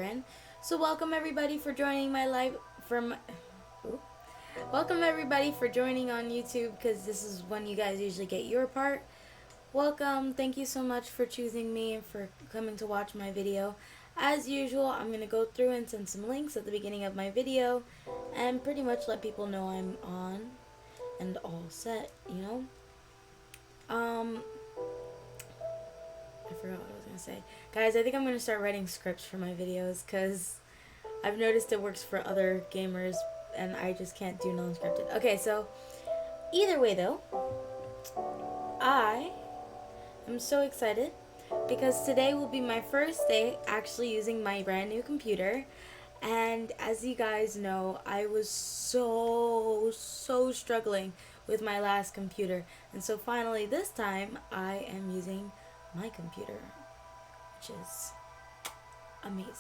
in. So welcome everybody for joining my live from Ooh. Welcome everybody for joining on YouTube because this is when you guys usually get your part. Welcome. Thank you so much for choosing me and for coming to watch my video. As usual, I'm going to go through and send some links at the beginning of my video and pretty much let people know I'm on and all set, you know? I forgot what I was going to say. Guys, I think I'm going to start writing scripts for my videos because I've noticed it works for other gamers and I just can't do non-scripted. Okay, so either way though, I am so excited because today will be my first day actually using my brand new computer. And as you guys know, I was so struggling with my last computer. And so finally this time I am using my computer, which is amazing.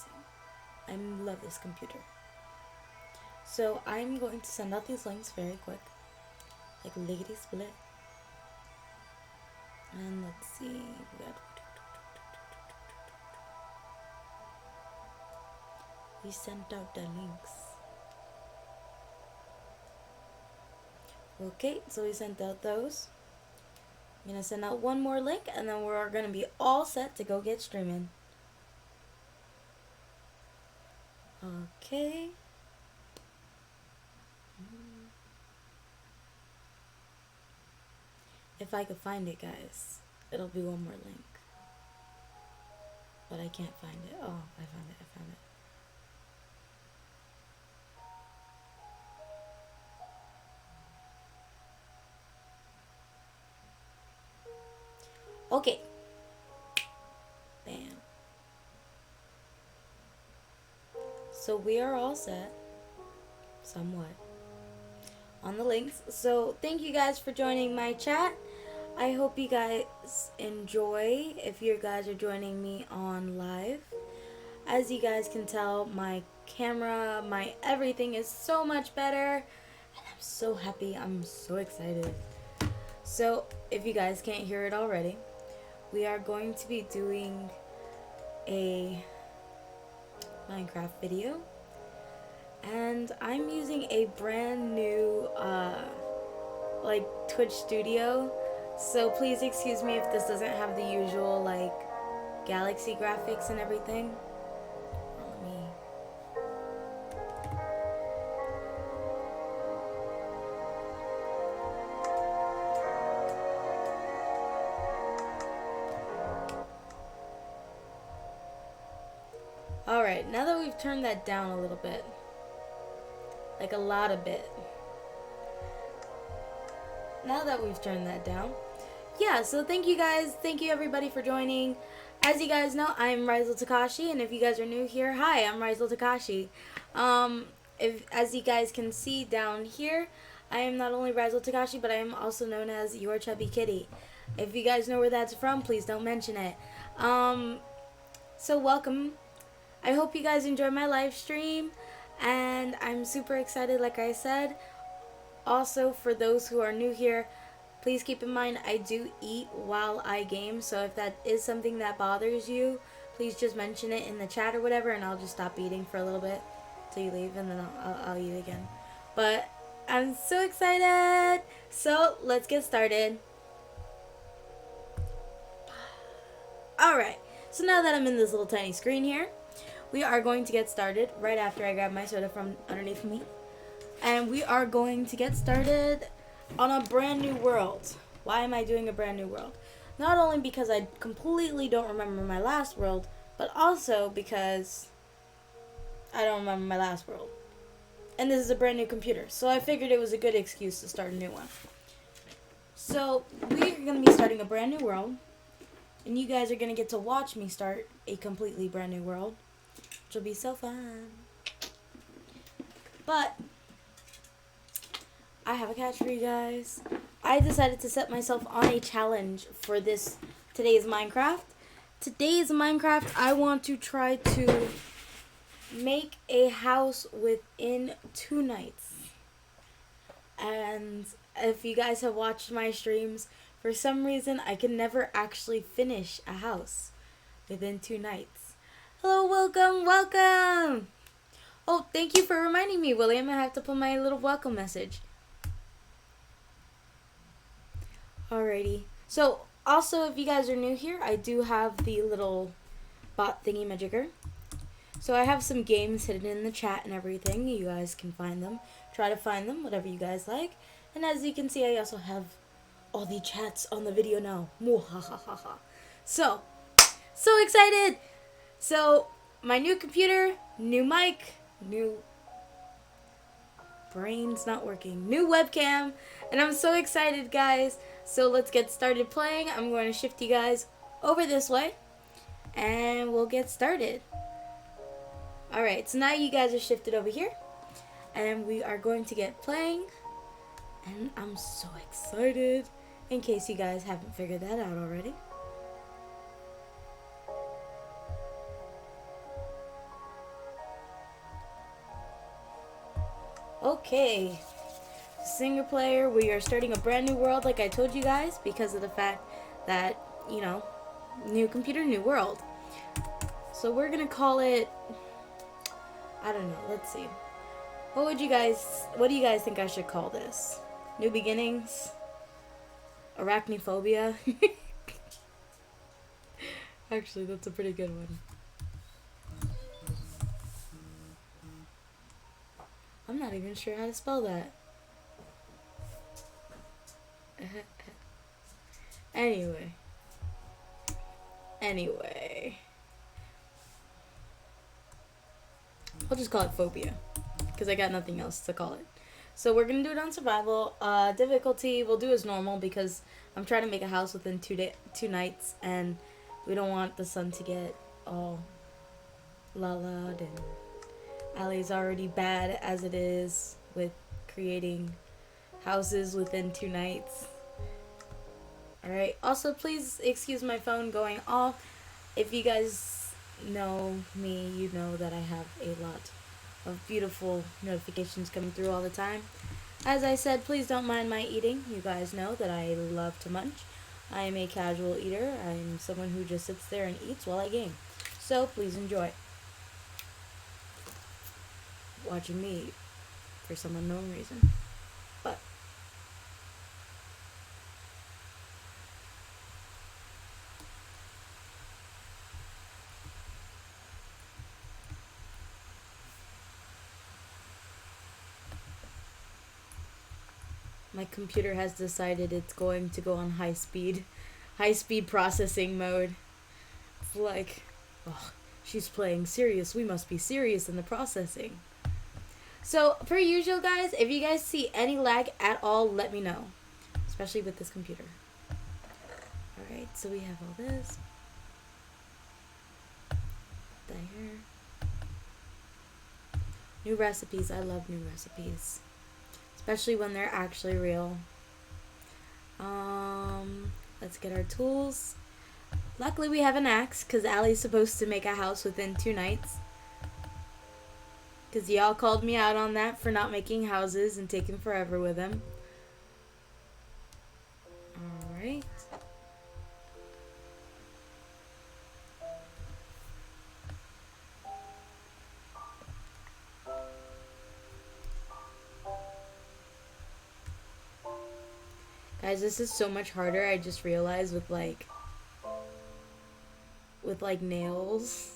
I love this computer. So I'm going to send out these links very quick, like lickety split. And let's see, we sent out the links. Okay, so we sent out those. I'm gonna send out one more link and then we're gonna be all set to go get streaming. Okay. If I could find it, guys, it'll be one more link. But I can't find it. Oh, I found it. Okay. Bam. So we are all set. Somewhat. On the links. So thank you guys for joining my chat. I hope you guys enjoy if you guys are joining me on live. As you guys can tell, my camera, my everything is so much better. And I'm so happy. I'm so excited. So if you guys can't hear it already, we are going to be doing a Minecraft video. And I'm using a brand new like Twitch studio. So please excuse me if this doesn't have the usual like galaxy graphics and everything. Let me Alright, now that we've turned that down a little bit, like a lot of bit, now that we've turned that down, yeah, so thank you guys, thank you everybody for joining. As you guys know, I'm Raizil.Tokashi, and if you guys are new here, hi, I'm Raizil.Tokashi. As you guys can see down here, I am not only Raizil.Tokashi, but I am also known as Your Chubby Kitty. If you guys know where that's from, please don't mention it. So welcome. I hope you guys enjoy my live stream, and I'm super excited, like I said. Also, for those who are new here, please keep in mind I do eat while I game, so if that is something that bothers you, please just mention it in the chat or whatever, and I'll just stop eating for a little bit till you leave, and then I'll eat again. But I'm so excited! So let's get started. Alright, so now that I'm in this little tiny screen here, we are going to get started right after I grab my soda from underneath me. And we are going to get started on a brand new world. Why am I doing a brand new world? Not only because I completely don't remember my last world, but also because I don't remember my last world. And this is a brand new computer, so I figured it was a good excuse to start a new one. So we're going to be starting a brand new world, and you guys are going to get to watch me start a completely brand new world, which will be so fun. But I have a catch for you guys. I decided to set myself on a challenge for today's Minecraft. Today's Minecraft, I want to try to make a house within 2 nights. And if you guys have watched my streams, for some reason I can never actually finish a house within 2 nights. Hello, welcome, welcome. Oh, thank you for reminding me, William. I have to put my little welcome message. Alrighty. So, also, if you guys are new here, I do have the little bot thingy majigger. So I have some games hidden in the chat and everything. You guys can find them. Try to find them, whatever you guys like. And as you can see, I also have all the chats on the video now. So, so excited! So, my new computer, new mic, new brain's not working, new webcam, and I'm so excited, guys. So let's get started playing. I'm going to shift you guys over this way, and we'll get started. Alright, so now you guys are shifted over here, and we are going to get playing, and I'm so excited, in case you guys haven't figured that out already. Okay, single player, we are starting a brand new world like I told you guys, because of the fact that, you know, new computer, new world. So we're gonna call it, I don't know, let's see. What do you guys think I should call this? New beginnings? Arachnophobia? Actually, that's a pretty good one. I'm not even sure how to spell that. Anyway. I'll just call it phobia, because I got nothing else to call it. So we're going to do it on survival. Difficulty we'll do as normal, because I'm trying to make a house within 2 nights, and we don't want the sun to get all la-la'd, and Allie's already bad as it is with creating houses within 2 nights. Alright, also please excuse my phone going off. If you guys know me, you know that I have a lot of beautiful notifications coming through all the time. As I said, please don't mind my eating. You guys know that I love to munch. I am a casual eater. I'm someone who just sits there and eats while I game. So please enjoy watching me eat for some unknown reason. But my computer has decided it's going to go on high speed processing mode. It's like, oh, she's playing serious. We must be serious in the processing. So, per usual, guys, if you guys see any lag at all, let me know. Especially with this computer. Alright, so we have all this. There. New recipes. I love new recipes. Especially when they're actually real. Let's get our tools. Luckily, we have an axe, because Allie's supposed to make a house within 2 nights. Because y'all called me out on that for not making houses and taking forever with them. Alright. Guys, this is so much harder, I just realized, with nails.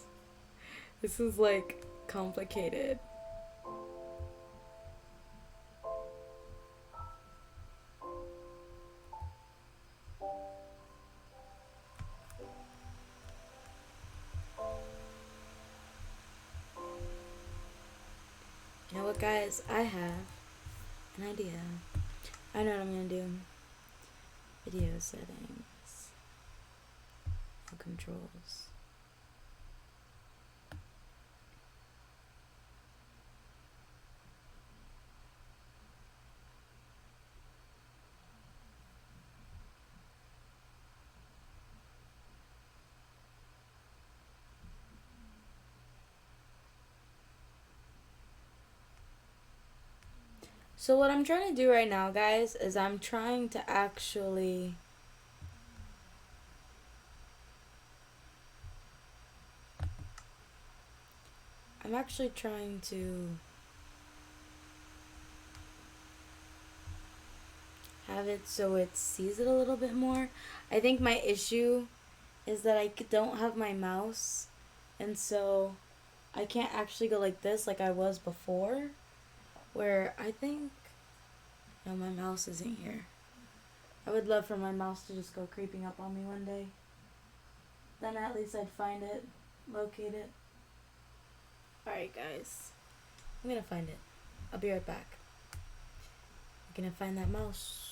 This is like complicated. You know what, guys? I have an idea. I know what I'm gonna do. Video settings. Controls. So what I'm trying to do right now, guys, is I'm trying to actually I'm actually trying to have it so it sees it a little bit more. I think my issue is that I don't have my mouse, and so I can't actually go like this like I was before, where I think, no, my mouse isn't here. I would love for my mouse to just go creeping up on me one day. Then at least I'd find it, locate it. Alright, guys. I'm gonna find it. I'll be right back. I'm gonna find that mouse.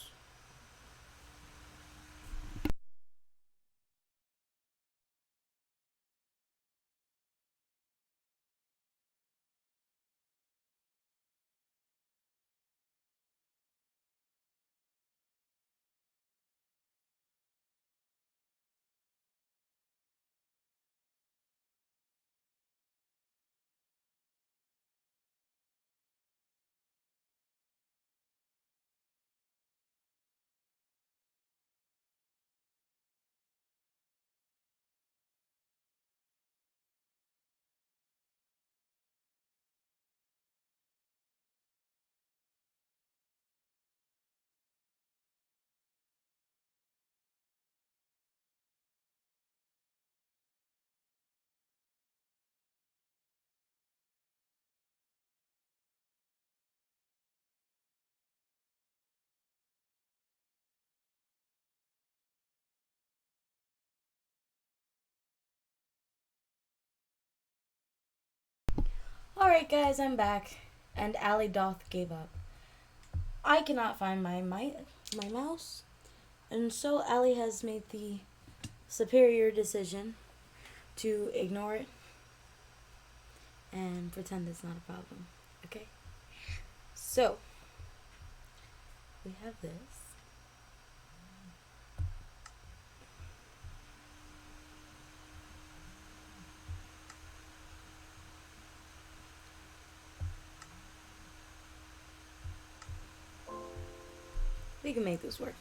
Alright, guys, I'm back. And Allie Doth gave up. I cannot find my mouse. And so Allie has made the superior decision to ignore it and pretend it's not a problem. Okay? So, we have this. We can make this work.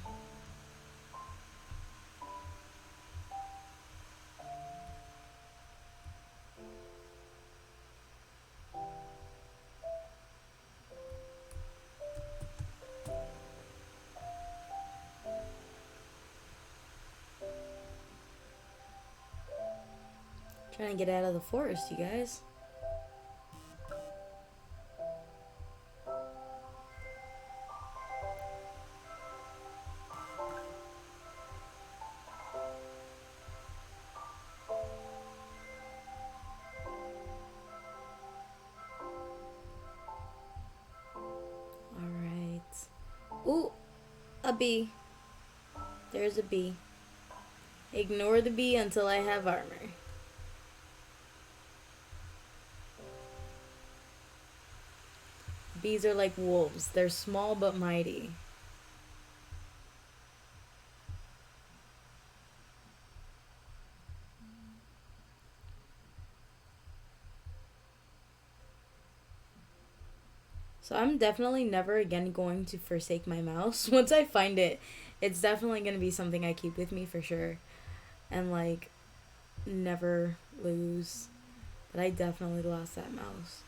Trying to get out of the forest, you guys. Alright. Ooh, a bee. There's a bee. Ignore the bee until I have armor. Bees are like wolves. They're small but mighty. So I'm definitely never again going to forsake my mouse. Once I find it, it's definitely going to be something I keep with me for sure. And like, never lose. But I definitely lost that mouse.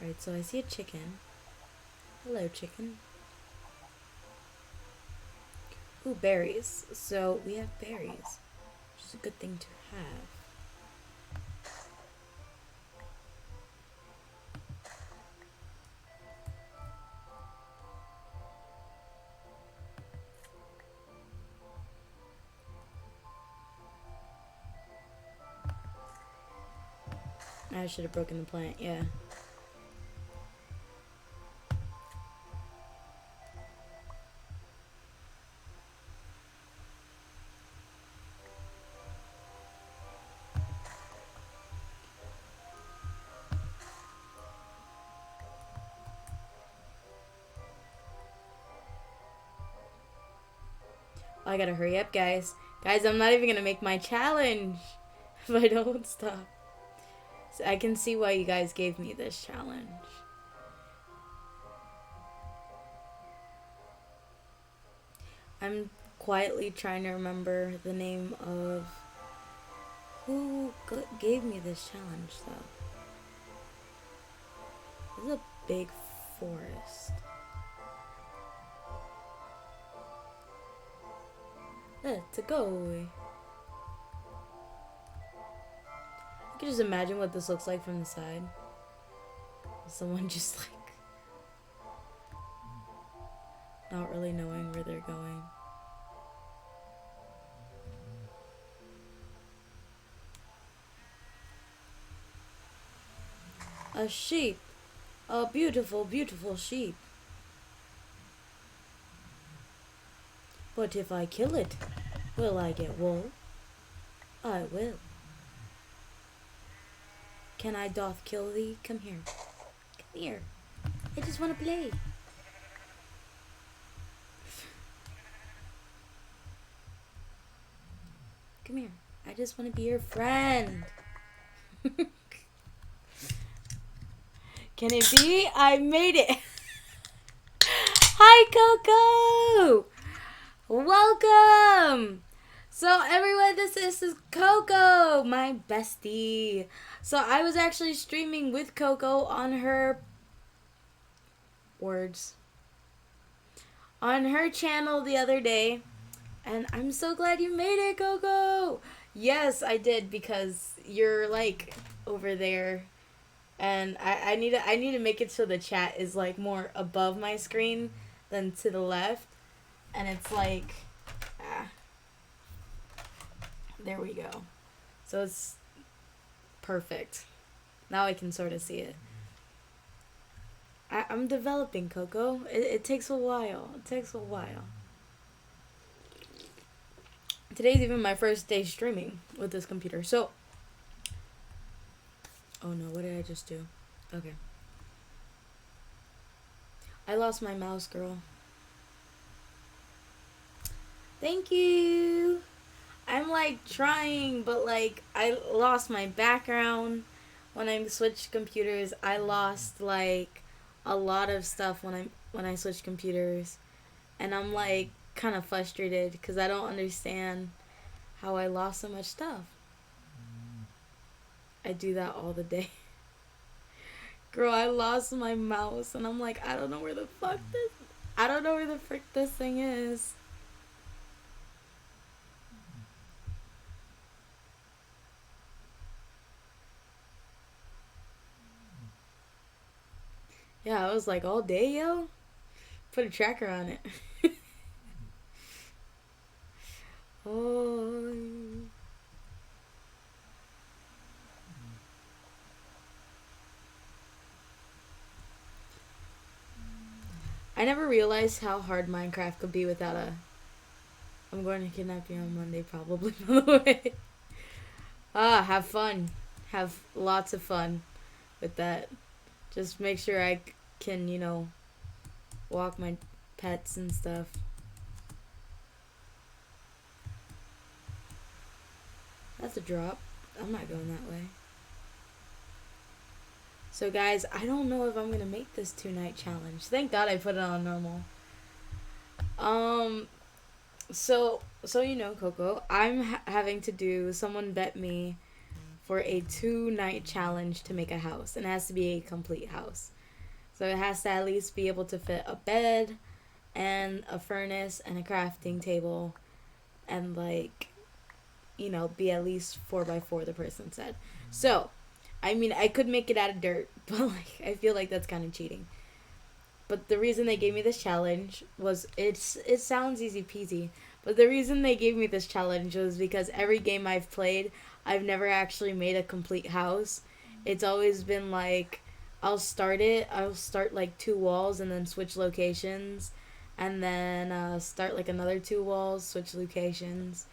Alright, so I see a chicken. Hello, chicken. Ooh, berries. So we have berries, which is a good thing to have. I should have broken the plant, yeah. I gotta hurry up, guys. Guys, I'm not even gonna make my challenge if I don't stop. So I can see why you guys gave me this challenge. I'm quietly trying to remember the name of who gave me this challenge, though. This is a big forest. Let's go. I can just imagine what this looks like from the side. Someone just like not really knowing where they're going. A sheep. A beautiful, beautiful sheep. But if I kill it, will I get wool? I will. Can I doth kill thee? Come here. Come here. I just want to play. Come here. I just want to be your friend. Can it be? I made it. Hi, Coco. Welcome. So everyone, this is Coco, my bestie. So I was actually streaming with Coco on her on her channel the other day, and I'm so glad you made it, Coco. Yes, I did, because you're like over there, and I need to make it so the chat is like more above my screen than to the left, and it's like there we go. So it's perfect. Now I can sort of see it. I'm developing, Coco. It takes a while. It takes a while. Today's even my first day streaming with this computer. So, oh no, what did I just do? Okay. I lost my mouse, girl. Thank you. I'm like trying, but like I lost my background when I switched computers. I lost like a lot of stuff when I switched computers, and I'm like kind of frustrated because I don't understand how I lost so much stuff. I do that all the day. Girl, I lost my mouse, and I'm like, I don't know where the frick this thing is. Yeah, I was like, all day, yo? Put a tracker on it. Oh. I never realized how hard Minecraft could be without a... I'm going to kidnap you on Monday, probably, by the way. Have fun. Have lots of fun with that. Just make sure I can, you know, walk my pets and stuff. That's a drop. I'm not going that way. So guys, I don't know if I'm gonna make this 2-night challenge. Thank God I put it on normal. So you know, Coco, I'm having to do. Someone bet me for a 2-night challenge to make a house, and it has to be a complete house. So it has to at least be able to fit a bed, and a furnace, and a crafting table, and like, you know, be at least 4x4. The person said. So, I mean, I could make it out of dirt, but like, I feel like that's kind of cheating. But the reason they gave me this challenge was, it sounds easy peasy, but the reason they gave me this challenge was because every game I've played, I've never actually made a complete house. It's always been like, I'll start like 2 walls and then switch locations, and then start like another 2 walls, switch locations.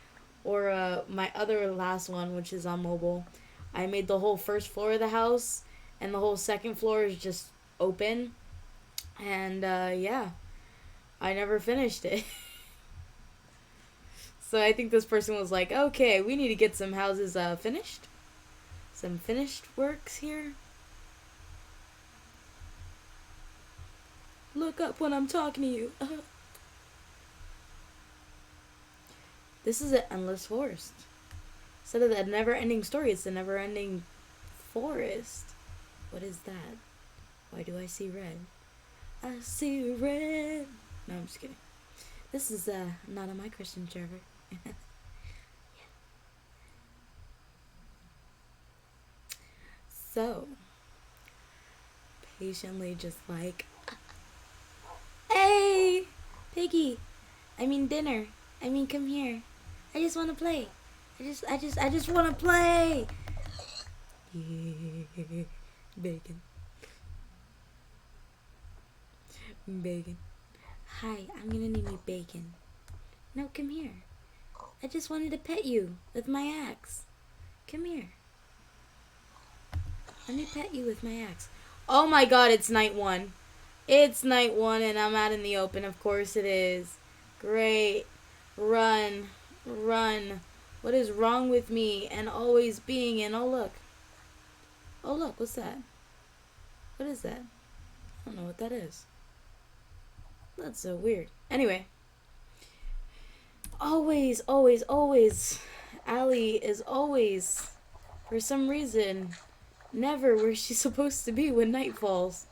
Or my other last one, which is on mobile, I made the whole first floor of the house, and the whole second floor is just open. And yeah, I never finished it. So I think this person was like, okay, we need to get some houses finished. Some finished works here. Look up when I'm talking to you. This is an endless forest. Instead of the never-ending story, it's the never-ending forest. What is that? Why do I see red? I see red. No, I'm just kidding. This is not on my Christian server. Yeah. So, patiently just like, hey, piggy. I mean dinner. I mean come here. I just want to play. I just want to play. Yeah, bacon. Bacon. Hi, I'm gonna name you Bacon. No, come here. I just wanted to pet you with my axe. Come here. Let me pet you with my axe. Oh my god, it's night one. It's night one and I'm out in the open. Of course it is. Great. Run. Run. What is wrong with me and always being in? Oh look. Oh look, what's that? What is that? I don't know what that is. That's so weird. Anyway. Always, always, always. Allie is always, for some reason, never where she's supposed to be when night falls.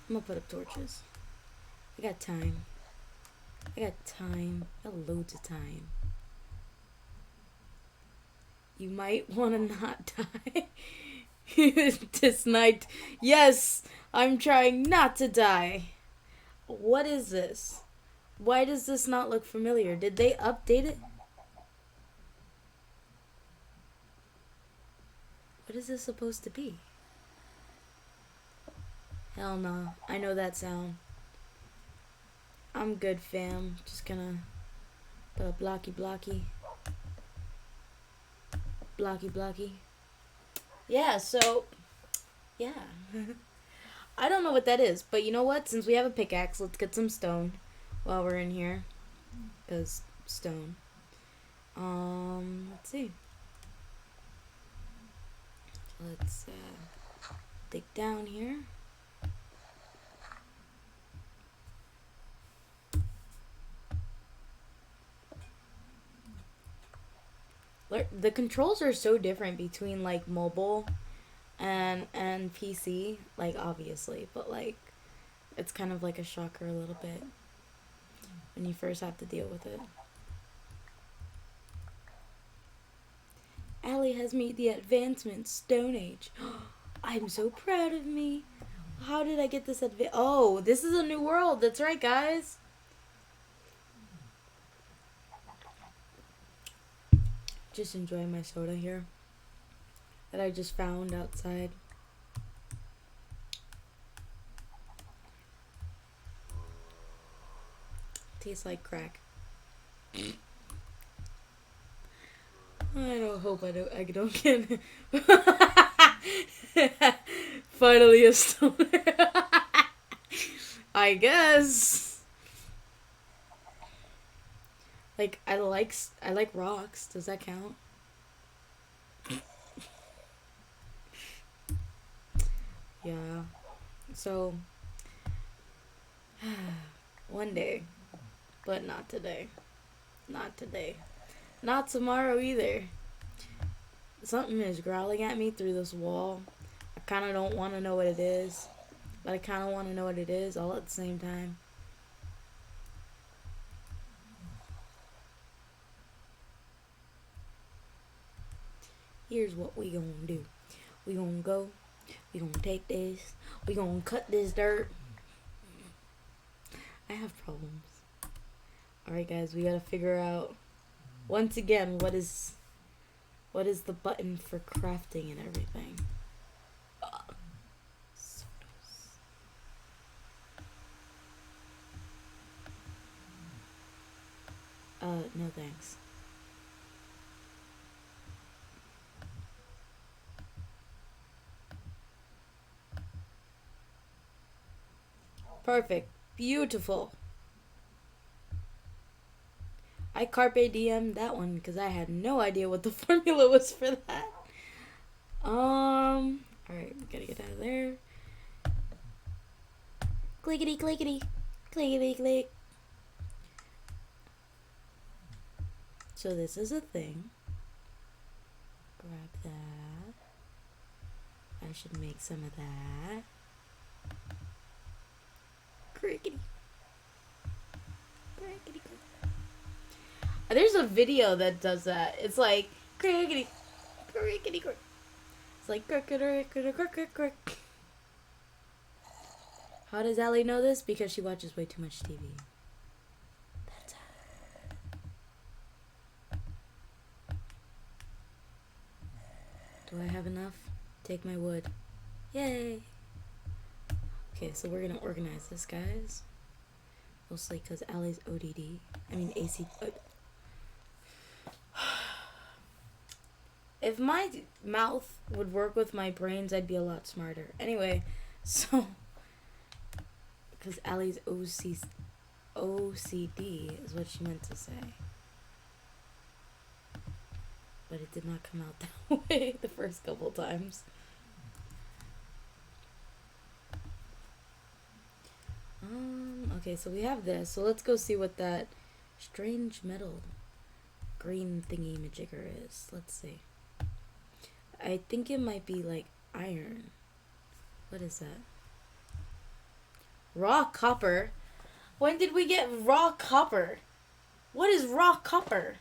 I'm gonna put up torches. I got time. I got time. I got loads of time. You might want to not die this night. Yes, I'm trying not to die. What is this? Why does this not look familiar? Did they update it? What is this supposed to be? Hell no. I know that sound. I'm good, fam. Just gonna put a blocky. Blocky. Yeah, so, yeah. I don't know what that is, but you know what? Since we have a pickaxe, let's get some stone while we're in here. Because stone. Let's see. Let's dig down here. The controls are so different between like mobile and PC, like obviously, but like it's kind of like a shocker a little bit when you first have to deal with it. Allie has made the advancement Stone Age. I'm so proud of me. How did I get this Oh, this is a new world. That's right, guys. Just enjoying my soda here that I just found outside. Tastes like crack. I don't hope I don't get finally a stoner. I guess. Like I like rocks. Does that count? Yeah. So one day, but not today. Not today. Not tomorrow either. Something is growling at me through this wall. I kind of don't want to know what it is, but I kind of want to know what it is all at the same time. Here's what we gonna do. We gonna go. We gonna take this. We gonna cut this dirt. I have problems. Alright guys, we gotta figure out once again what is the button for crafting and everything. No thanks. Perfect. Beautiful. I carpe diem that one because I had no idea what the formula was for that. Alright, we gotta get out of there. Clickety clickety. Clickety click. So this is a thing. Grab that. I should make some of that. Crickety. Crickety crick. There's a video that does that. It's like crickety. Crickety crick. It's like crickety crick crick crick. How does Allie know this? Because she watches way too much TV. That's her. Do I have enough? Take my wood. Yay! Okay, so we're gonna organize this, guys. Mostly because Allie's ODD. I mean AC. If my mouth would work with my brains, I'd be a lot smarter. Anyway, so because Allie's OCD is what she meant to say. But it did not come out that way the first couple times. Okay, so we have this. So let's go see what that strange metal green thingy majigger is. Let's see. I think it might be like iron. What is that? Raw copper? When did we get raw copper? What is raw copper?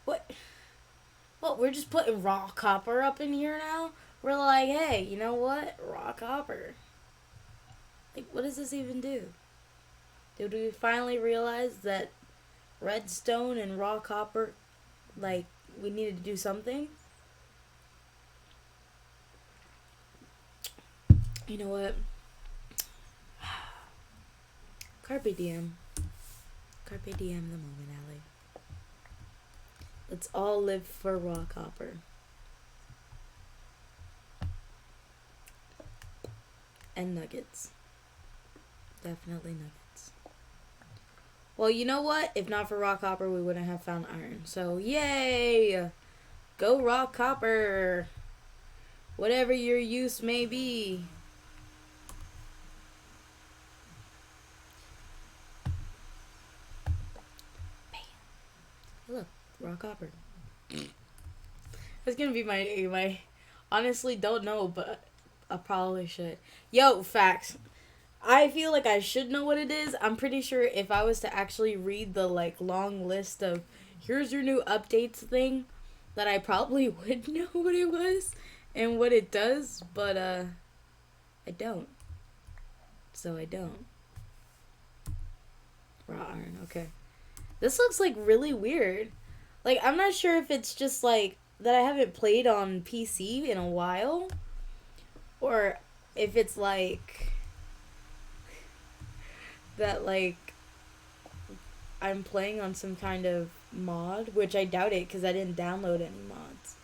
What? Well, we're just putting raw copper up in here now? We're like, hey, you know what? Raw copper. Like, what does this even do? Did we finally realize that redstone and raw copper, like, we needed to do something? You know what? Carpe diem. Carpe diem the moment, Allie. Let's all live for raw copper. And nuggets. Definitely nuggets. Well, you know what? If not for raw copper, we wouldn't have found iron. So, yay! Go raw copper! Whatever your use may be. Look, raw copper. That's gonna be my honestly don't know, but I probably should. Yo, facts. I feel like I should know what it is. I'm pretty sure if I was to actually read the like long list of here's your new updates thing, that I probably would know what it was and what it does, but I don't. So I don't. Raw iron, okay. This looks like really weird. Like, I'm not sure if it's just like that I haven't played on PC in a while, or if it's like that like I'm playing on some kind of mod, which I doubt it because I didn't download any mods.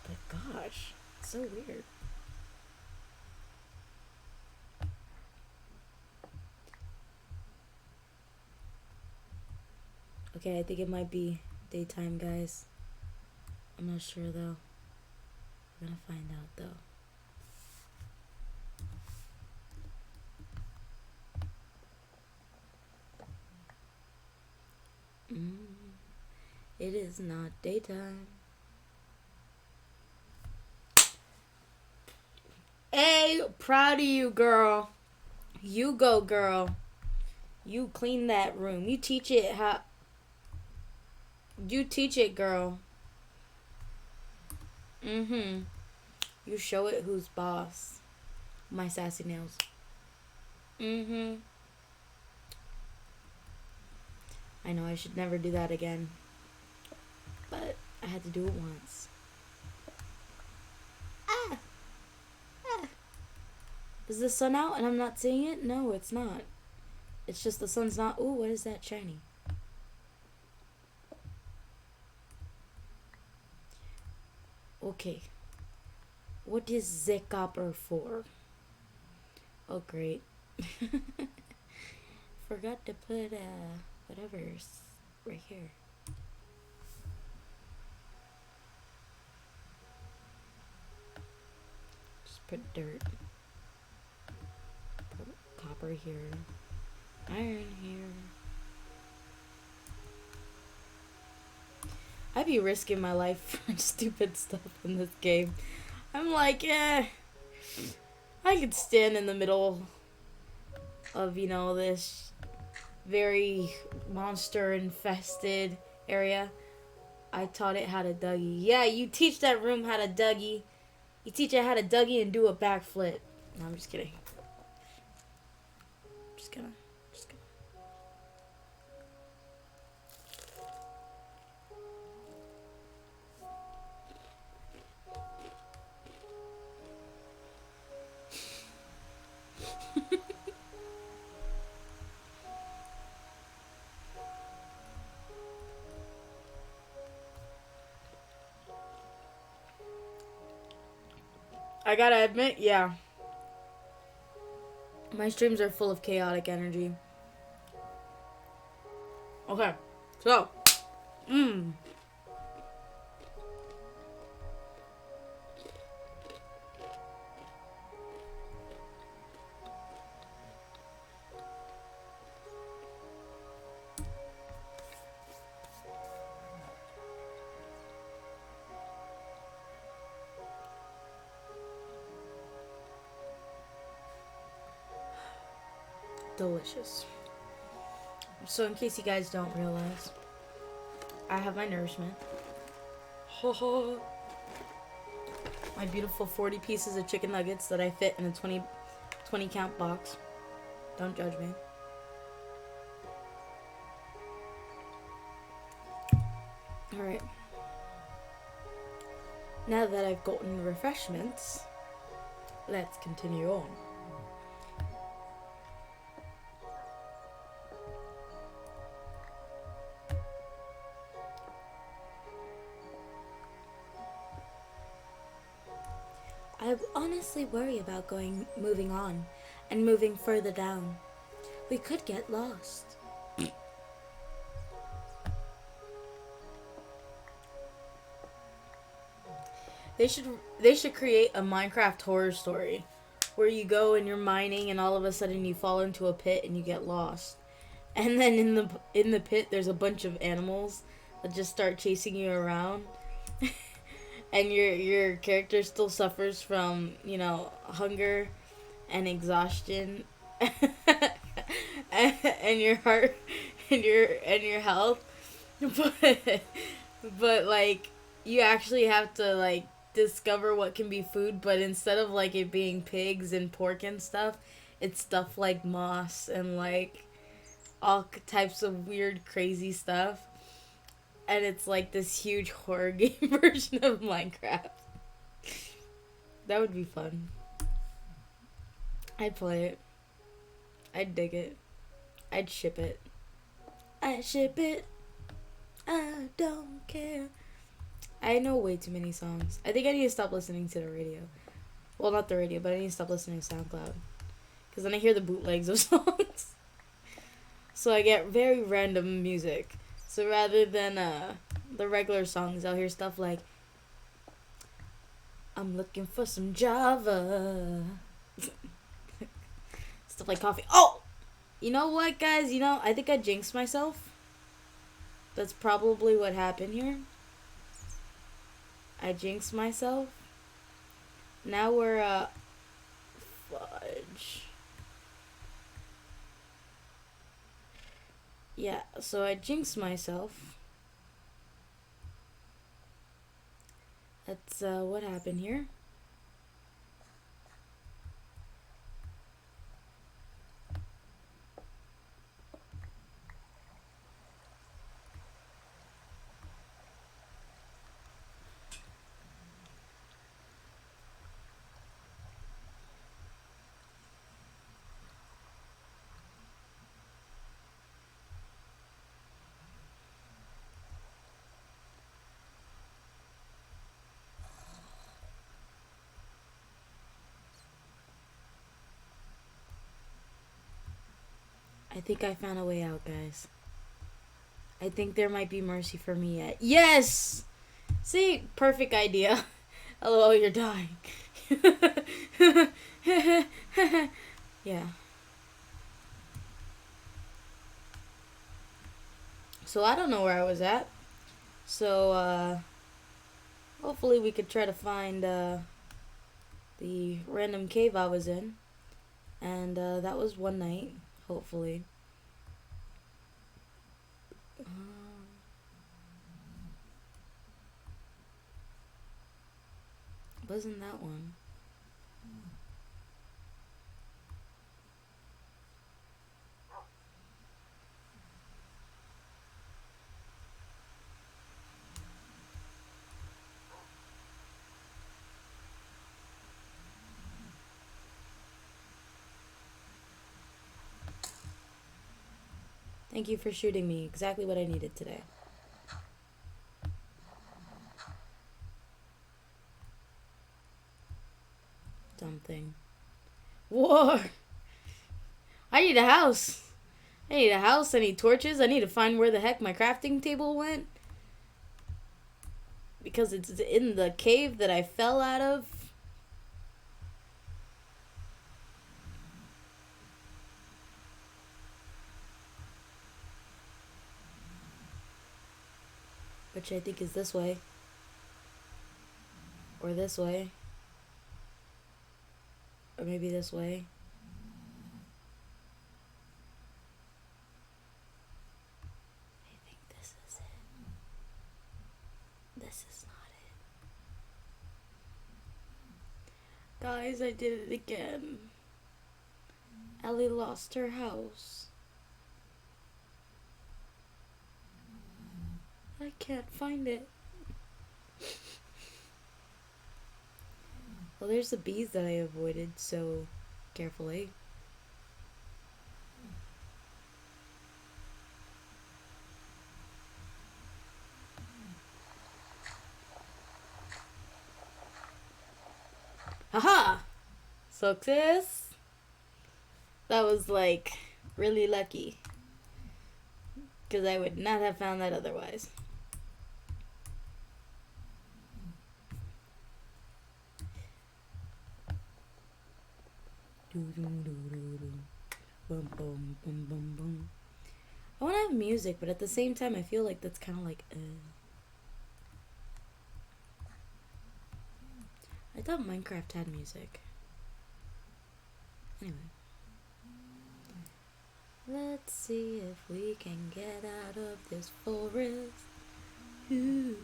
But gosh, it's so weird. Okay, I think it might be daytime, guys. I'm not sure though. We're gonna find out though. It is not daytime. Hey, proud of you, girl. You go, girl. You clean that room. You teach it how. You teach it, girl. You show it who's boss. My sassy nails. I know I should never do that again. But I had to do it once. Is the sun out and I'm not seeing it? No, it's not. It's just the sun's not. Ooh, what is that shiny? Okay. What is the copper for? Oh, great. Forgot to put, whatever's right here. Just put dirt. Put copper. copper here. Iron here. I'd be risking my life for stupid stuff in this game. I'm like, I could stand in the middle of, this very monster-infested area. I taught it how to Dougie. Yeah, you teach that room how to Dougie. You teach it how to Dougie and do a backflip. No, I'm just kidding. Just gonna. I gotta admit, yeah. My streams are full of chaotic energy. Okay, so, delicious. So in case you guys don't realize, I have my nourishment. My beautiful 40 pieces of chicken nuggets that I fit in a 20 count box. Don't judge me. Alright. Now that I've gotten refreshments, let's continue on. I honestly worry about moving on and moving further down. We could get lost. They should create a Minecraft horror story where you go and you're mining and all of a sudden you fall into a pit and you get lost. And then in the pit there's a bunch of animals that just start chasing you around. And your character still suffers from, hunger and exhaustion and your heart and your health. But like you actually have to like discover what can be food, but instead of like it being pigs and pork and stuff, it's stuff like moss and like all types of weird crazy stuff. And it's like this huge horror game version of Minecraft. That would be fun. I'd play it. I'd dig it. I'd ship it. I ship it. I don't care. I know way too many songs. I think I need to stop listening to the radio. Well, not the radio, but I need to stop listening to SoundCloud. Because then I hear the bootlegs of songs. So I get very random music. So rather than the regular songs, I'll hear stuff like, I'm looking for some Java. Stuff like coffee. Oh! You know what, guys? I think I jinxed myself. That's probably what happened here. I jinxed myself. Now we're, fudge. Yeah, so I jinxed myself. That's what happened here. I think I found a way out, guys. I think there might be mercy for me yet. Yes! See? Perfect idea. LOL, you're dying. Yeah. So I don't know where I was at. So hopefully we could try to find the random cave I was in. And that was one night, hopefully. Wasn't that one? Thank you for shooting me. Exactly what I needed today. Dumb thing. War! I need a house. I need a house. I need torches. I need to find where the heck my crafting table went. Because it's in the cave that I fell out of. Which I think is this way. Or this way. Or maybe this way. I think this is it. This is not it. Guys, I did it again. Ellie lost her house. I can't find it. Well, there's the bees that I avoided so carefully. Haha! Success! That was like really lucky. Because I would not have found that otherwise. Bum, bum, bum, bum, bum. I want to have music, but at the same time, I feel like that's kind of like. I thought Minecraft had music. Anyway. Let's see if we can get out of this forest. Ooh.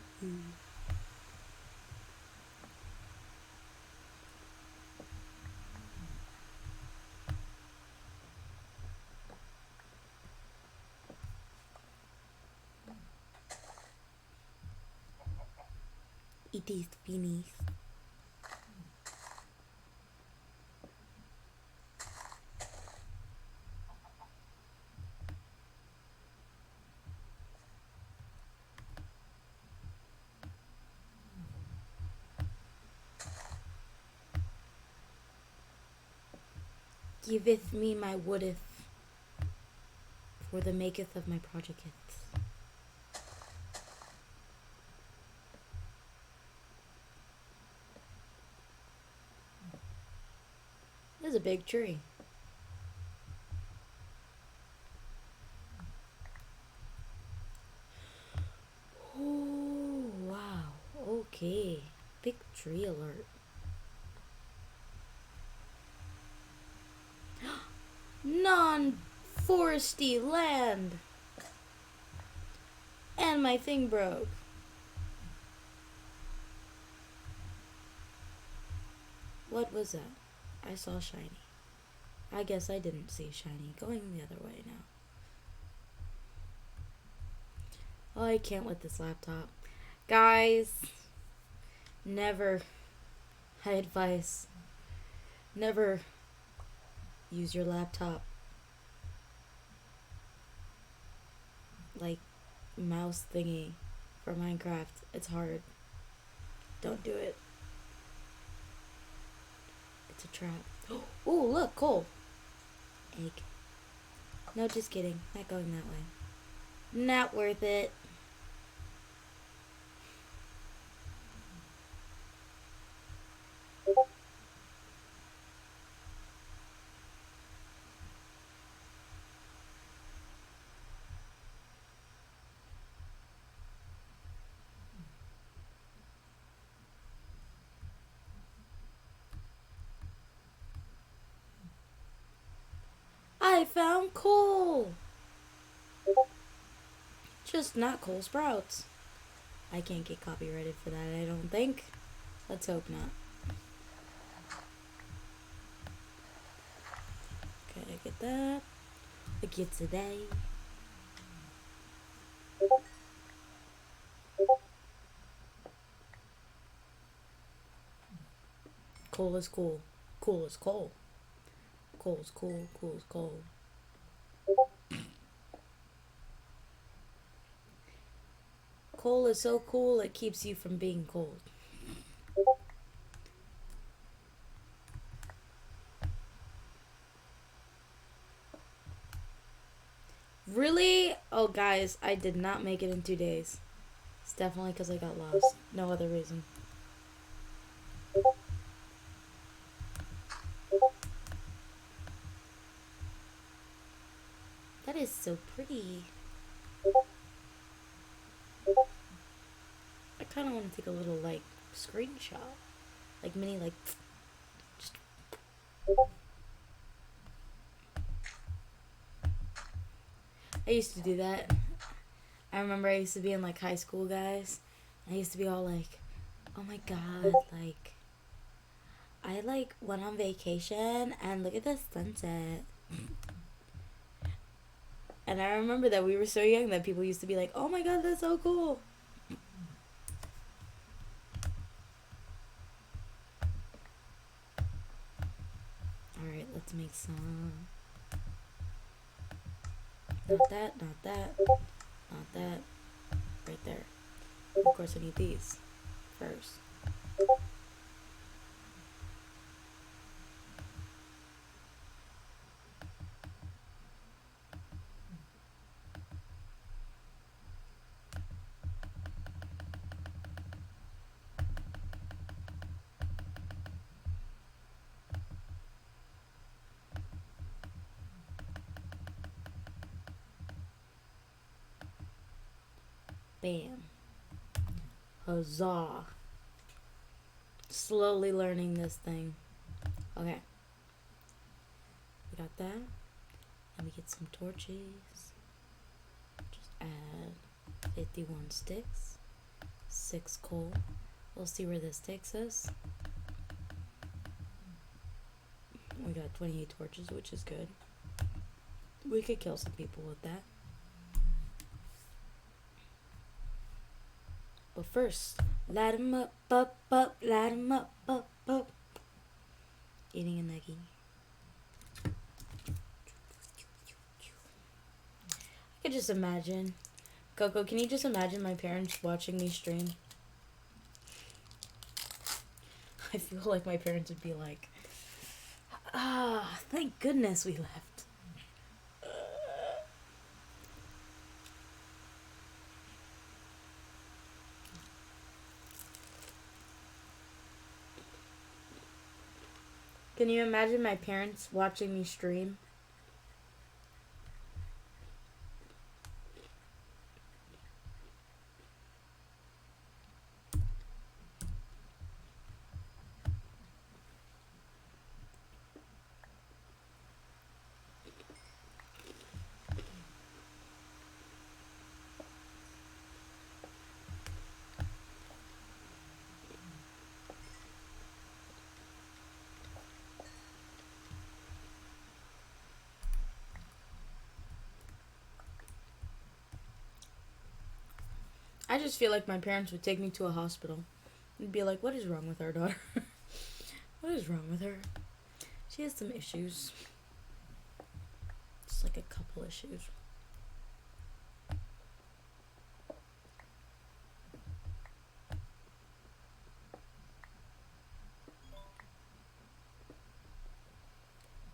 It is finished. Giveth me my woodeth, for the maketh of my projecteth. This is a big tree. Oh, wow. Okay. Big tree alert. Non-foresty land. And my thing broke. What was that? I saw shiny. I guess I didn't see shiny. Going the other way now. Oh, I can't with this laptop. Guys, never, I advise, never use your laptop like mouse thingy for Minecraft. It's hard. Don't do it. It's a trap. Oh, look, coal. Egg. No, just kidding. Not going that way. Not worth it. I found coal. Just not coal sprouts. I can't get copyrighted for that, I don't think. Let's hope not. Okay, I get that. I get today. Coal is cool. Cool is coal. Coal is cool. Cool is coal. Coal is so cool it keeps you from being cold. Really? Oh, guys, I did not make it in 2 days. It's definitely because I got lost. No other reason. That is so pretty. I kind of want to take a little, like, screenshot. Like, mini, like, just... I used to do that. I remember I used to be in, like, high school, guys. I used to be all like, oh my god, like, I, like, went on vacation and look at the sunset. And I remember that we were so young that people used to be like, oh my god, that's so cool. Alright, let's make some. Not that, not that, not that. Right there. Of course, I need these first. Bam. Huzzah. Slowly learning this thing. Okay. We got that. Let me get some torches. Just add 51 sticks. 6 coal. We'll see where this takes us. We got 28 torches, which is good. We could kill some people with that. But first, light 'em up, up, light 'em up, up. Eating a nuggie. I could just imagine. Coco, can you just imagine my parents watching me stream? I feel like my parents would be like, ah, thank goodness we left. Can you imagine my parents watching me stream? I just feel like my parents would take me to a hospital and be like, what is wrong with our daughter? What is wrong with her? She has some issues. Just like a couple issues.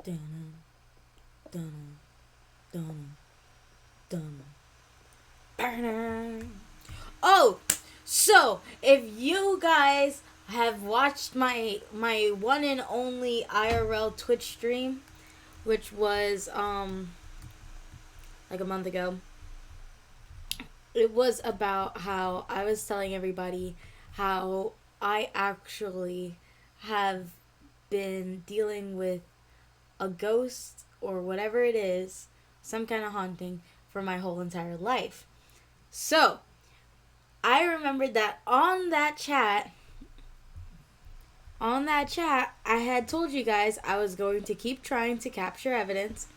Dun dun dun dun dun. Oh, so if you guys have watched my one and only IRL Twitch stream, which was like a month ago, it was about how I was telling everybody how I actually have been dealing with a ghost or whatever it is, some kind of haunting for my whole entire life. So, I remembered that on that chat, I had told you guys I was going to keep trying to capture evidence,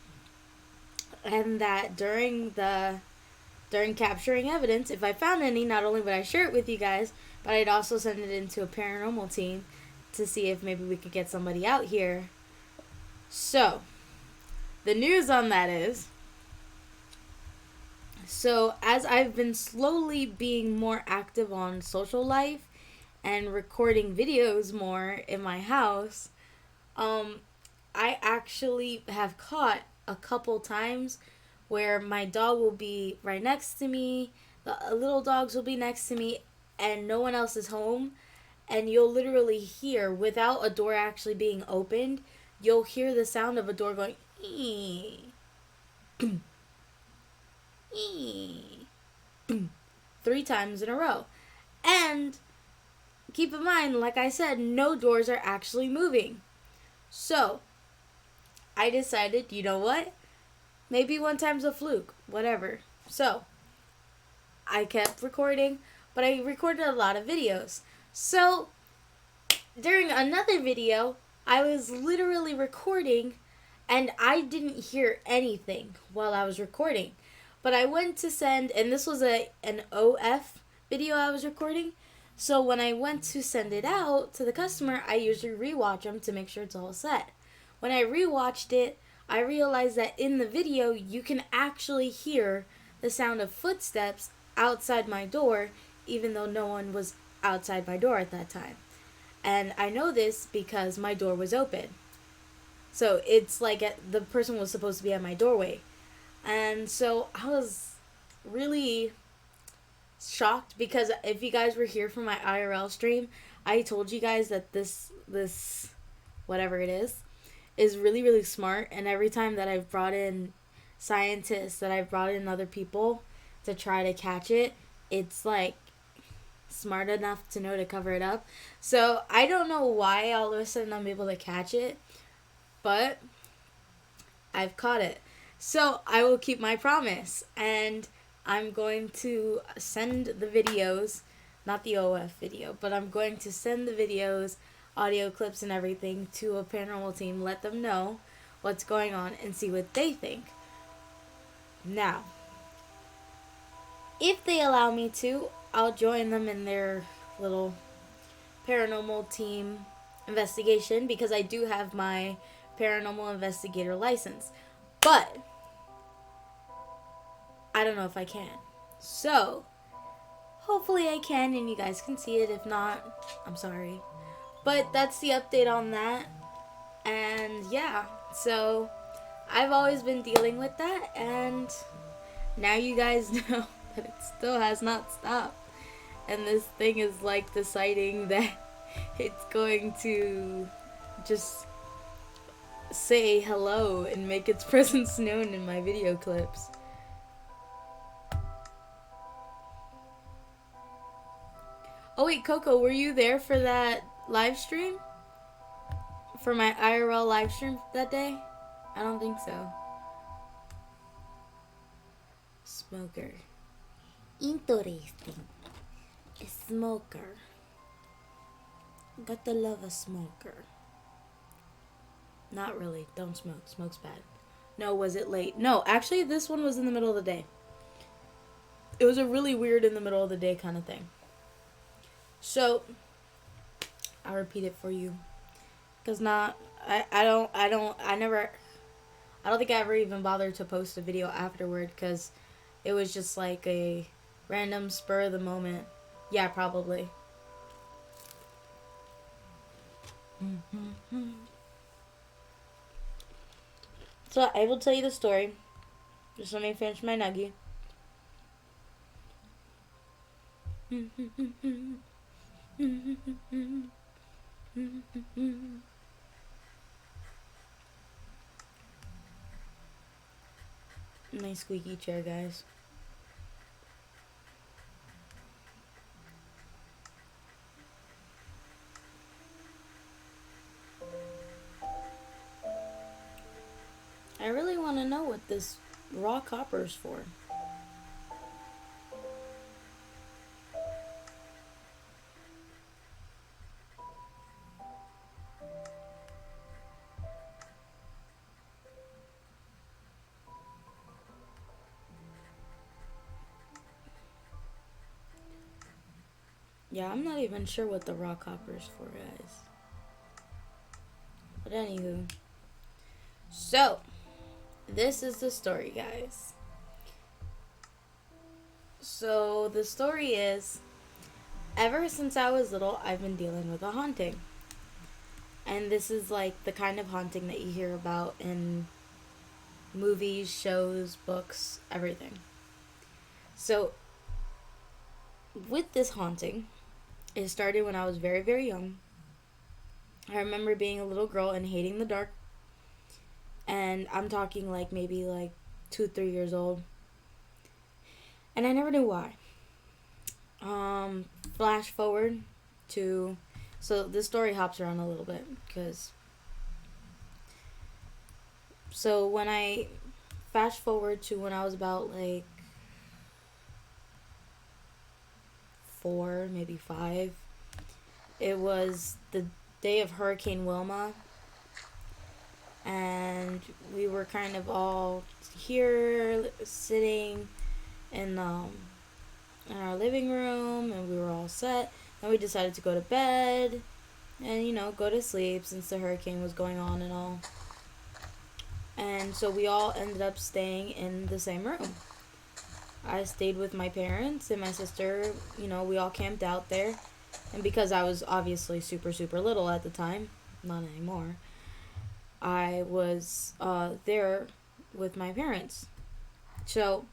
and that during capturing evidence, if I found any, not only would I share it with you guys, but I'd also send it into a paranormal team to see if maybe we could get somebody out here. So, the news on that is, so as I've been slowly being more active on social life and recording videos more in my house, I actually have caught a couple times where my dog will be right next to me, the little dogs will be next to me, and no one else is home. And you'll literally hear, without a door actually being opened, you'll hear the sound of a door going, ee, ee, 3 times in a row. And keep in mind, like I said, no doors are actually moving. So, I decided, you know what? Maybe one time's a fluke, whatever. So, I kept recording, but I recorded a lot of videos. So, during another video, I was literally recording, and I didn't hear anything while I was recording. But I went to send, and this was an OF video I was recording. So when I went to send it out to the customer, I usually rewatch them to make sure it's all set. When I rewatched it, I realized that in the video, you can actually hear the sound of footsteps outside my door, even though no one was outside my door at that time. And I know this because my door was open. So it's like the person was supposed to be at my doorway. And so I was really shocked, because if you guys were here for my IRL stream, I told you guys that this whatever it is really, really smart. And every time that I've brought in scientists, that I've brought in other people to try to catch it, it's like smart enough to know to cover it up. So I don't know why all of a sudden I'm able to catch it, but I've caught it. So I will keep my promise, and I'm going to send the videos, not the OF video, but I'm going to send the videos, audio clips and everything to a paranormal team, let them know what's going on and see what they think. Now, if they allow me to, I'll join them in their little paranormal team investigation, because I do have my paranormal investigator license. But I don't know if I can. So, hopefully I can and you guys can see it. If not, I'm sorry. But that's the update on that. And yeah, so I've always been dealing with that, and now you guys know that it still has not stopped. And this thing is like deciding that it's going to just say hello and make its presence known in my video clips. Oh wait, Coco, were you there for that live stream? For my IRL live stream that day? I don't think so. Smoker. Interesting. A smoker. Gotta love a smoker. Not really. Don't smoke. Smoke's bad. No, was it late? No, actually this one was in the middle of the day. It was a really weird in the middle of the day kind of thing. So, I'll repeat it for you. Because I don't think I ever even bothered to post a video afterward, because it was just like a random spur of the moment. Yeah, probably. So I will tell you the story. Just let me finish my nuggie. Nice squeaky chair, guys. I really want to know what this raw copper is for. Yeah, I'm not even sure what the raw copper is for, guys. But anywho. So, this is the story, guys. So, the story is ever since I was little, I've been dealing with a haunting. And this is like the kind of haunting that you hear about in movies, shows, books, everything. So, with this haunting, it started when I was very, very young. I remember being a little girl and hating the dark. And I'm talking like maybe like 2, 3 years old. And I never knew why. Flash forward to. So this story hops around a little bit because. So when I fast forward to when I was about like 4, maybe 5, it was the day of Hurricane Wilma. And we were kind of all here sitting in our living room, and we were all set. And we decided to go to bed and go to sleep since the hurricane was going on and all. And so we all ended up staying in the same room. I stayed with my parents and my sister. We all camped out there. And because I was obviously super, super little at the time, not anymore, I was there with my parents. So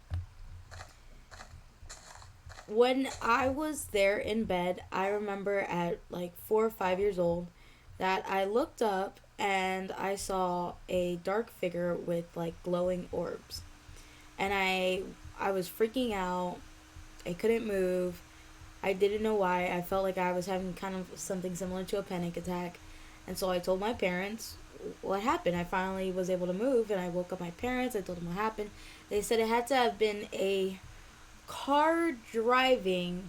when I was there in bed, I remember at like 4 or 5 years old that I looked up and I saw a dark figure with like glowing orbs. And I was freaking out. I couldn't move. I didn't know why. I felt like I was having kind of something similar to a panic attack. And so I told my parents what happened. I finally was able to move and I woke up my parents. I told them what happened. They said it had to have been a car driving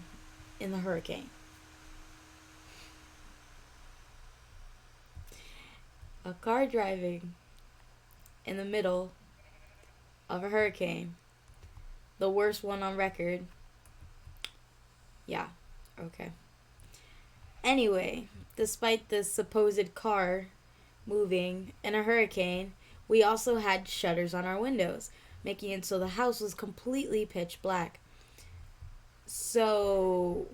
in the hurricane. A car driving in the middle of a hurricane. The worst one on record. Yeah, okay. Anyway, despite this supposed car moving in a hurricane, we also had shutters on our windows, making it so the house was completely pitch black. So,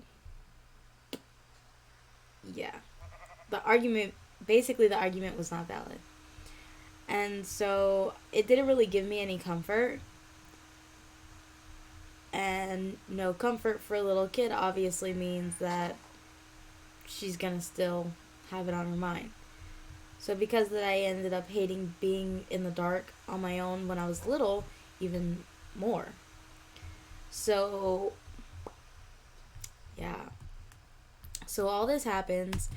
yeah. Basically, the argument was not valid. And so, it didn't really give me any comfort. And no comfort for a little kid obviously means that she's gonna still have it on her mind. So because of that, I ended up hating being in the dark on my own when I was little even more. So, yeah. So all this happens,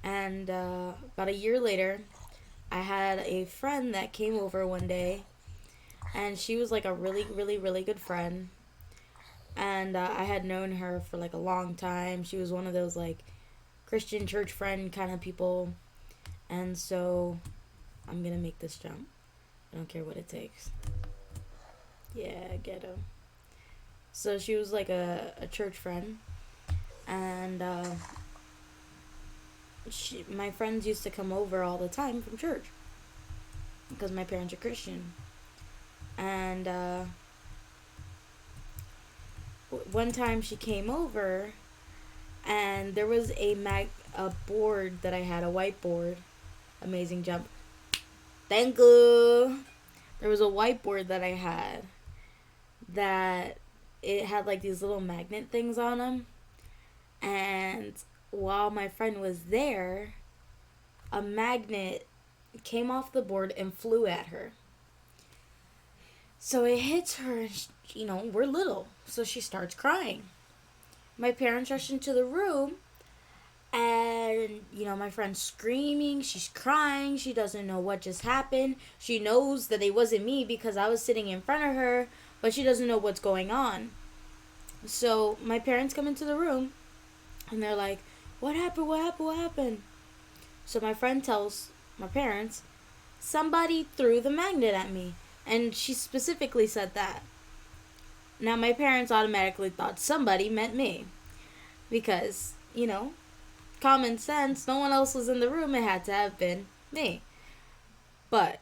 and about a year later, I had a friend that came over one day, and she was like a really, really, really good friend. And I had known her for like a long time. She was one of those like Christian church friend kind of people. And so I'm going to make this jump. I don't care what it takes. Yeah, ghetto. So she was like a church friend. And my friends used to come over all the time from church. Because my parents are Christian. And one time she came over, and there was a board that I had, a whiteboard. Amazing jump. Thank you. There was a whiteboard that I had that it had like these little magnet things on them. And while my friend was there, a magnet came off the board and flew at her. So it hits her, and we're little, so she starts crying. My parents rush into the room, And, my friend's screaming, she's crying, she doesn't know what just happened. She knows that it wasn't me because I was sitting in front of her, but she doesn't know what's going on. So my parents come into the room and they're like, "What happened? What happened? What happened?" So my friend tells my parents, "Somebody threw the magnet at me." And she specifically said that. Now my parents automatically thought somebody meant me because, common sense, no one else was in the room, it had to have been me. But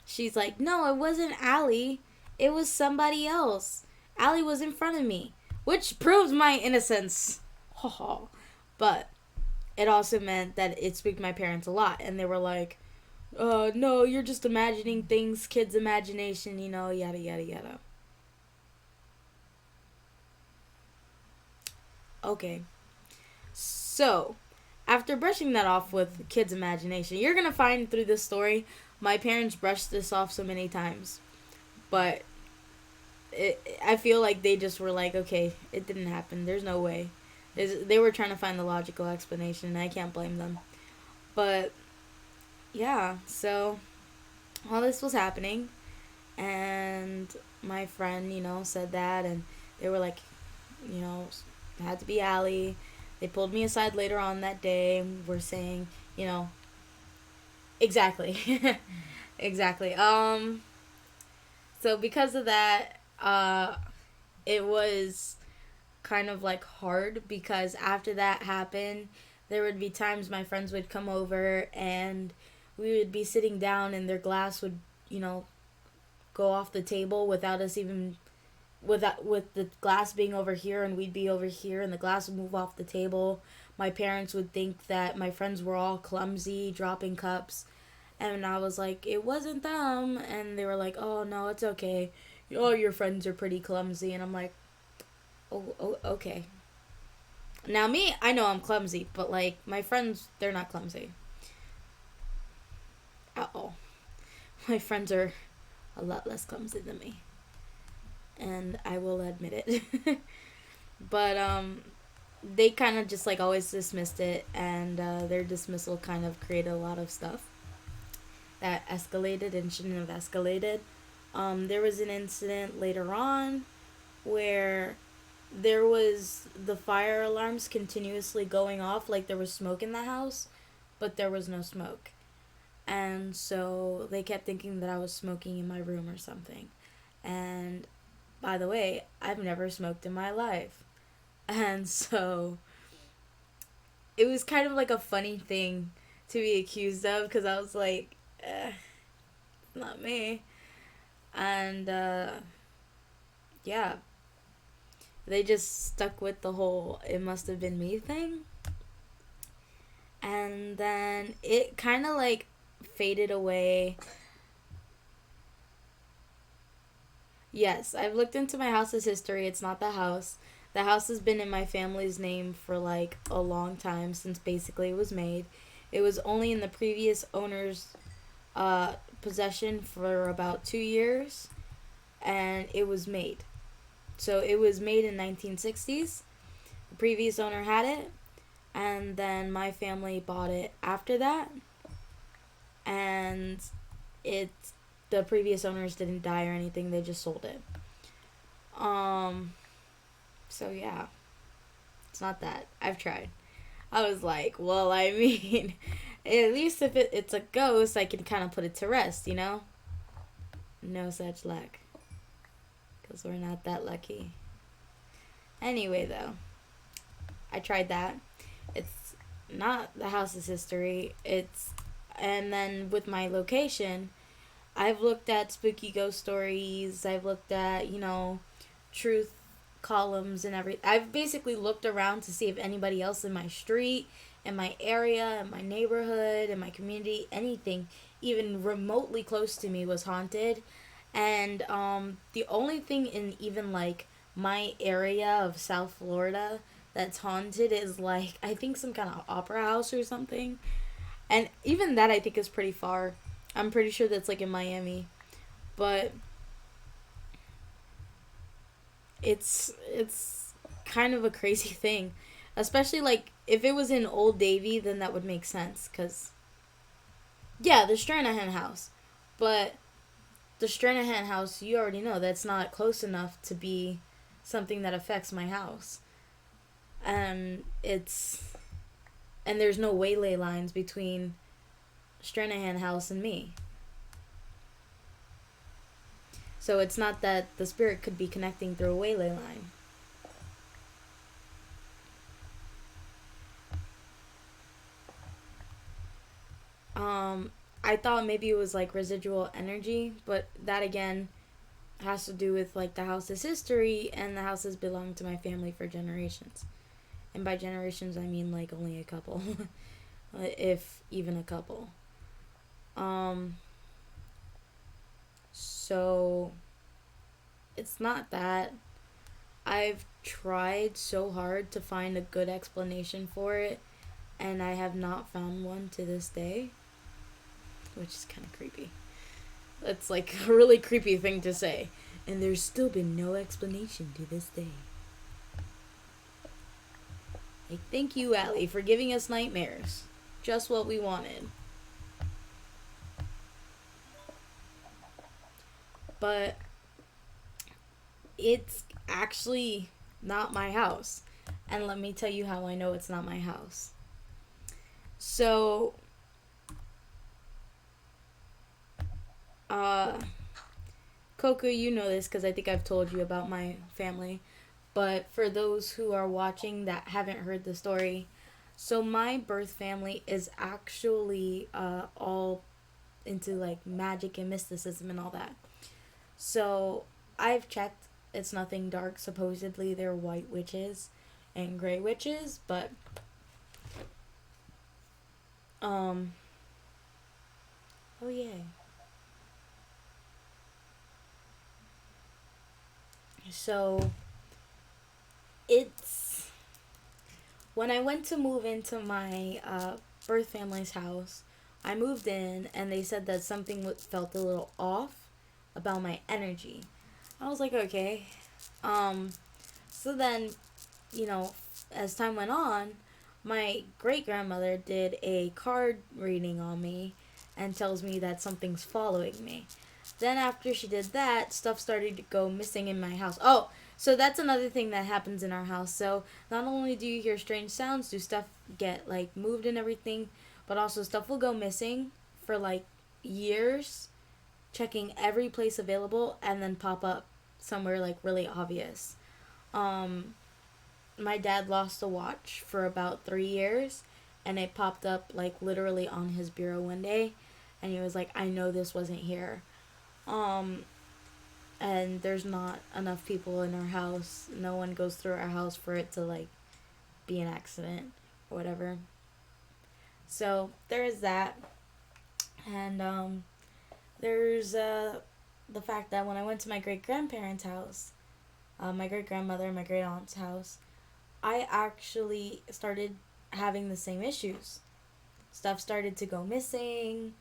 she's like, "No, it wasn't Allie. It was somebody else. Allie was in front of me." Which proves my innocence. But it also meant that it spooked my parents a lot. And they were like, "No, you're just imagining things, kids' imagination, yada, yada, yada." Okay. So, after brushing that off with kids' imagination, you're going to find through this story, my parents brushed this off so many times. But I feel like they just were like, okay, it didn't happen. There's no way. They were trying to find the logical explanation, and I can't blame them. But, yeah, so all this was happening, and my friend, said that, and they were like, it had to be Allie. They pulled me aside later on that day and were saying, exactly. Exactly. So because of that, it was kind of like hard because after that happened, there would be times my friends would come over and we would be sitting down and their glass would, go off the table without us even with the glass being over here and we'd be over here and the glass would move off the table. My parents would think that my friends were all clumsy, dropping cups. And I was like, "It wasn't them." And they were like, "Oh, no, it's okay. Oh, your friends are pretty clumsy." And I'm like, "Oh, okay." Now, me, I know I'm clumsy, but, like, my friends, they're not clumsy. At all. My friends are a lot less clumsy than me. And I will admit it. But, they kind of just, like, always dismissed it. And their dismissal kind of created a lot of stuff that escalated and shouldn't have escalated. There was an incident later on where there was the fire alarms continuously going off like there was smoke in the house, but there was no smoke. And so they kept thinking that I was smoking in my room or something. And by the way, I've never smoked in my life. And so it was kind of like a funny thing to be accused of because I was like, not me. And yeah, they just stuck with the whole "it must have been me" thing. And then it kind of like faded away. Yes, I've looked into my house's history. It's not the house. The house has been in my family's name for like a long time, since basically it was made. It was only in the previous owner's possession for about 2 years, and it was made. So it was made in 1960s. The previous owner had it, and then my family bought it after that. And it the previous owners didn't die or anything, they just sold it. Um so yeah, it's not that. I've tried. I was like, well, I mean, at least if it's a ghost, I can kind of put it to rest, No such luck. Because we're not that lucky. Anyway, though, I tried that. It's not the house's history. And then with my location, I've looked at spooky ghost stories. I've looked at, truth columns and everything. I've basically looked around to see if anybody else in my street, in my area, in my neighborhood, in my community, anything even remotely close to me was haunted. And the only thing in even like my area of South Florida that's haunted is like I think some kind of opera house or something. And even that I think is pretty far. I'm pretty sure that's like in Miami. But it's kind of a crazy thing. Especially like if it was in Old Davy, then that would make sense. Cause yeah, the Stranahan house, but the Stranahan house, you already know that's not close enough to be something that affects my house, and there's no waylay lines between Stranahan house and me. So it's not that the spirit could be connecting through a waylay line. Um, I thought maybe it was like residual energy, but that again has to do with like the house's history, and the houses belong to my family for generations. And by generations, I mean like only a couple, if even a couple. Um, so it's not that. I've tried so hard to find a good explanation for it, and I have not found one to this day, which is kind of creepy. That's like a really creepy thing to say. And there's still been no explanation to this day. Like, thank you, Allie, for giving us nightmares. Just what we wanted. But it's actually not my house. And let me tell you how I know it's not my house. So, Coco, you know this because I think I've told you about my family. But for those who are watching that haven't heard the story, so my birth family is actually all into like magic and mysticism and all that. So I've checked, it's nothing dark. Supposedly they're white witches and gray witches, but um oh yeah. So it's when I went to move into my birth family's house, I moved in and they said that something felt a little off about my energy. I was like, okay. Um, so then, you know, as time went on, my great grandmother did a card reading on me and tells me that something's following me. Then after she did that, stuff started to go missing in my house. Oh, so that's another thing that happens in our house. So not only do you hear strange sounds, do stuff get like moved and everything, but also stuff will go missing for like years, checking every place available and then pop up somewhere like really obvious. Um my dad lost a watch for about 3 years and it popped up like literally on his bureau one day and he was like, "I know this wasn't here." Um and there's not enough people in our house. No one goes through our house for it to like be an accident or whatever. So there is that. And there's the fact that when I went to my great grandparents' house, my great grandmother, my great aunt's house, I actually started having the same issues. Stuff started to go missing.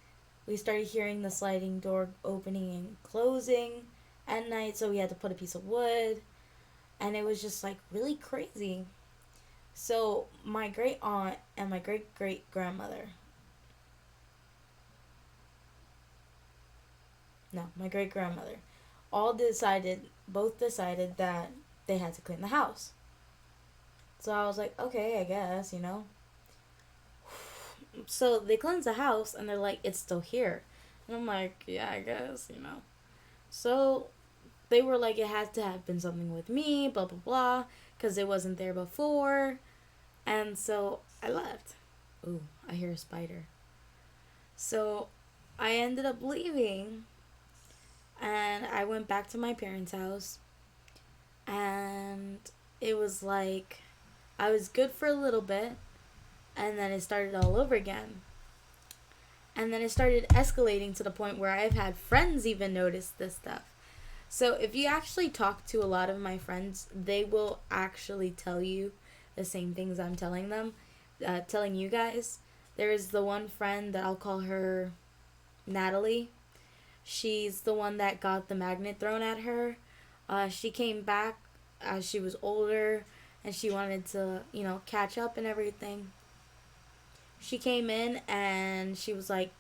We started hearing the sliding door opening and closing at night, so we had to put a piece of wood. And it was just like really crazy. So, my great aunt and my great great grandmother, no, my great grandmother, both decided that they had to clean the house. So I was like, okay, I guess, you know. So they cleanse the house and they're like, it's still here. And I'm like, yeah, I guess, you know. So they were like, it has to have been something with me, blah, blah, blah, because it wasn't there before. And so I left. Ooh, I hear a spider. So I ended up leaving and I went back to my parents' house. And it was like, I was good for a little bit and then it started all over again. And then it started escalating to the point where I've had friends even notice this stuff. So if you actually talk to a lot of my friends, they will actually tell you the same things I'm telling them, telling you guys. There is the one friend that I'll call her Natalie. She's the one that got the magnet thrown at her. She came back as she was older, and she wanted to, catch up and everything. She came in and she was like,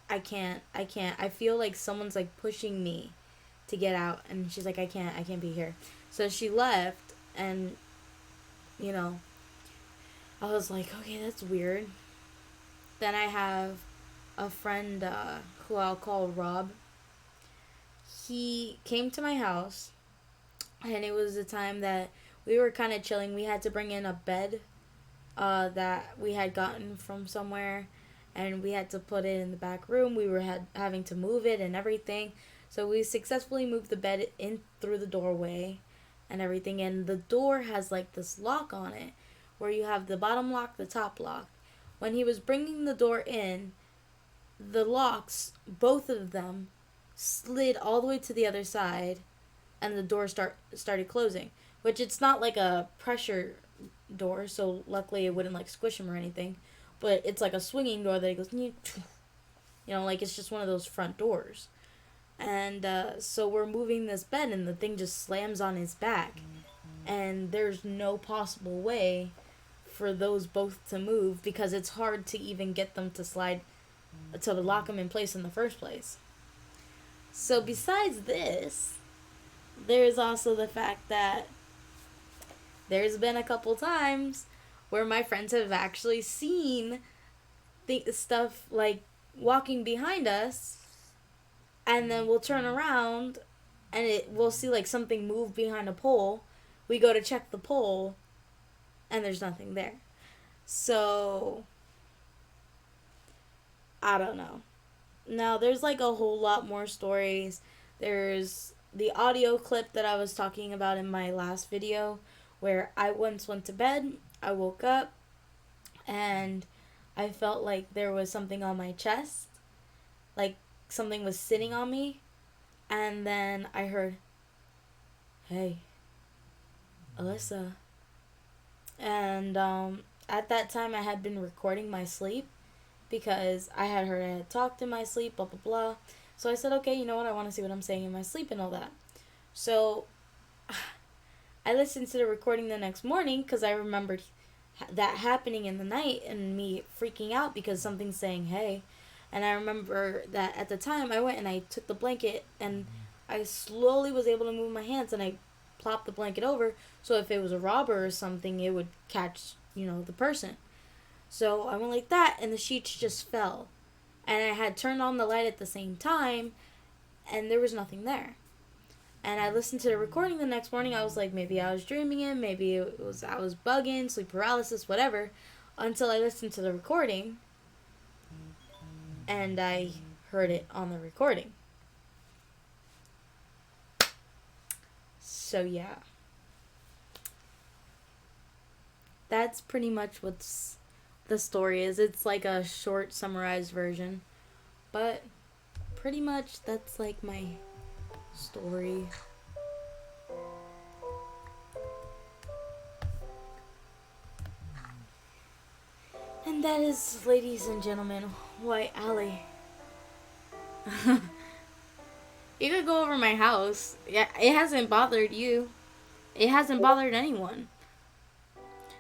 I can't. I feel like someone's like pushing me to get out. And she's like, I can't be here. So she left, and, you know, I was like, okay, that's weird. Then I have a friend who I'll call Rob. He came to my house, and it was a time that we were kind of chilling. We had to bring in a bed that we had gotten from somewhere, and we had to put it in the back room. We were having to move it and everything. So we successfully moved the bed in through the doorway and everything. And the door has like this lock on it where you have the bottom lock, the top lock. When he was bringing the door in, the locks, both of them, slid all the way to the other side, and the door started closing. Which it's not like a pressure door, so luckily it wouldn't like squish him or anything. But it's like a swinging door that it goes, like it's just one of those front doors. And so we're moving this bed, and the thing just slams on his back, and there's no possible way for those both to move because it's hard to even get them to slide to lock them in place in the first place. So besides this, there's also the fact that there's been a couple times where my friends have actually seen stuff like walking behind us, and then we'll turn around and we'll see like something move behind a pole. We go to check the pole, and there's nothing there. So I don't know. Now there's like a whole lot more stories. There's the audio clip that I was talking about in my last video where I once went to bed, I woke up, and I felt like there was something on my chest, like something was sitting on me, and then I heard, "Hey, Alyssa." And at that time I had been recording my sleep because I had heard I had talked in my sleep, blah, blah, blah. So I said, okay, you know what, I want to see what I'm saying in my sleep and all that. So I listened to the recording the next morning because I remembered that happening in the night and me freaking out because something's saying, hey. And I remember that at the time I went and I took the blanket and I slowly was able to move my hands and I plopped the blanket over so if it was a robber or something it would catch, the person. So I went like that and the sheets just fell. And I had turned on the light at the same time and there was nothing there. And I listened to the recording the next morning. I was like, maybe I was dreaming it. Maybe I was bugging, sleep paralysis, whatever. Until I listened to the recording. And I heard it on the recording. So, yeah. That's pretty much what's the story is. It's like a short, summarized version. But pretty much that's like my story. And that is, ladies and gentlemen, White Alley. You could go over my house. Yeah, it hasn't bothered you. It hasn't bothered anyone.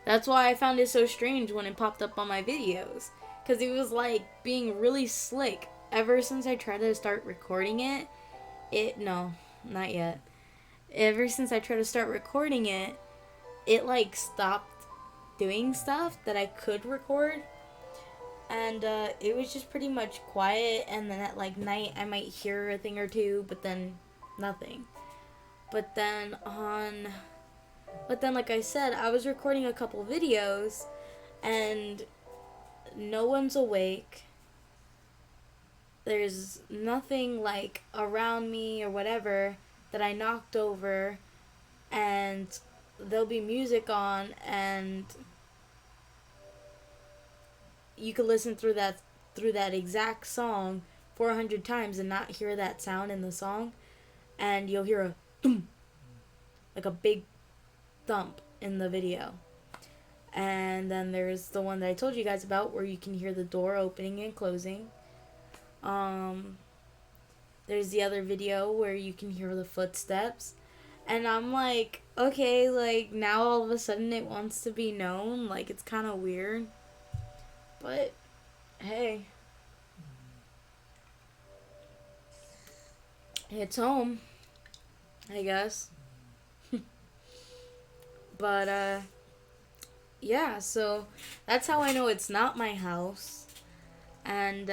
That's why I found it so strange when it popped up on my videos. Because it was like being really slick. Ever since I tried to start recording it, no, not yet. Ever since I tried to start recording it, it like stopped doing stuff that I could record. And it was just pretty much quiet, and then at like night I might hear a thing or two, but then nothing. But then like I said, I was recording a couple videos and no one's awake. There's nothing like around me or whatever that I knocked over, and there'll be music on and you could listen through that exact song 400 times and not hear that sound in the song, and you'll hear a thump, like a big thump in the video. And then there's the one that I told you guys about where you can hear the door opening and closing. There's the other video where you can hear the footsteps, And I'm like, okay, like now all of a sudden it wants to be known. Like it's kind of weird. But hey, it's home, I guess. But yeah, so that's how I know it's not my house. And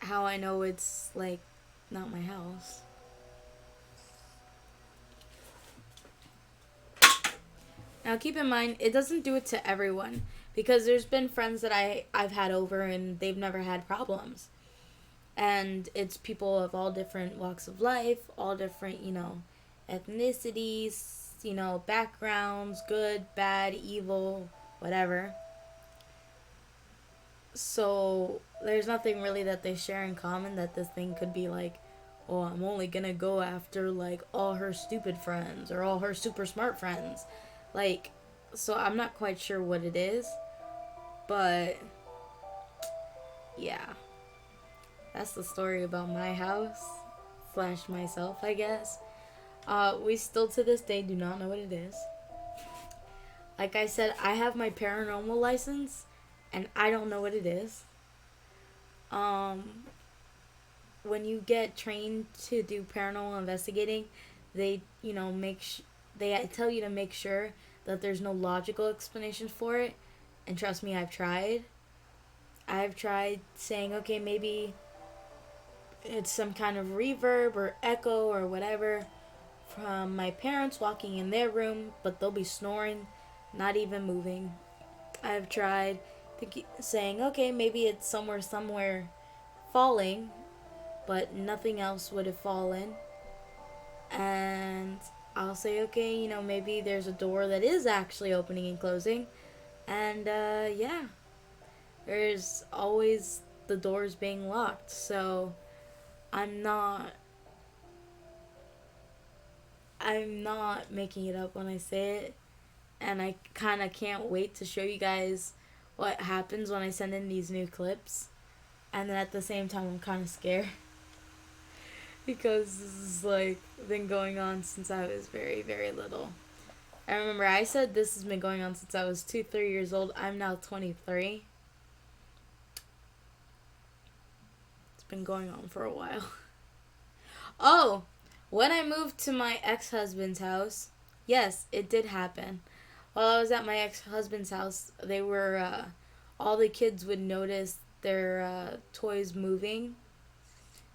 how I know it's like not my house. Now keep in mind it doesn't do it to everyone because there's been friends that I've had over and they've never had problems. And it's people of all different walks of life, all different, ethnicities, backgrounds, good, bad, evil, whatever. So there's nothing really that they share in common that this thing could be like, oh, I'm only gonna go after like all her stupid friends or all her super smart friends. Like, so I'm not quite sure what it is, but yeah, that's the story about my house slash myself, I guess. We still to this day do not know what it is. Like I said, I have my paranormal license, and I don't know what it is. Um, when you get trained to do paranormal investigating, they they tell you to make sure that there's no logical explanation for it. And trust me, I've tried. I've tried saying, okay, maybe it's some kind of reverb or echo or whatever from my parents walking in their room, but they'll be snoring, not even moving. I've tried saying, okay, maybe it's somewhere falling, but nothing else would have fallen. And I'll say, okay, maybe there's a door that is actually opening and closing. And yeah, there's always the doors being locked. So I'm not I'm not making it up when I say it. And I kind of can't wait to show you guys what happens when I send in these new clips. And then at the same time, I'm kind of scared because this is like been going on since I was very, very little. I remember I said this has been going on since I was 3 years old. I'm now 23. It's been going on for a while. Oh, when I moved to my ex husband's house, yes, it did happen. While I was at my ex husband's house, all the kids would notice their toys moving.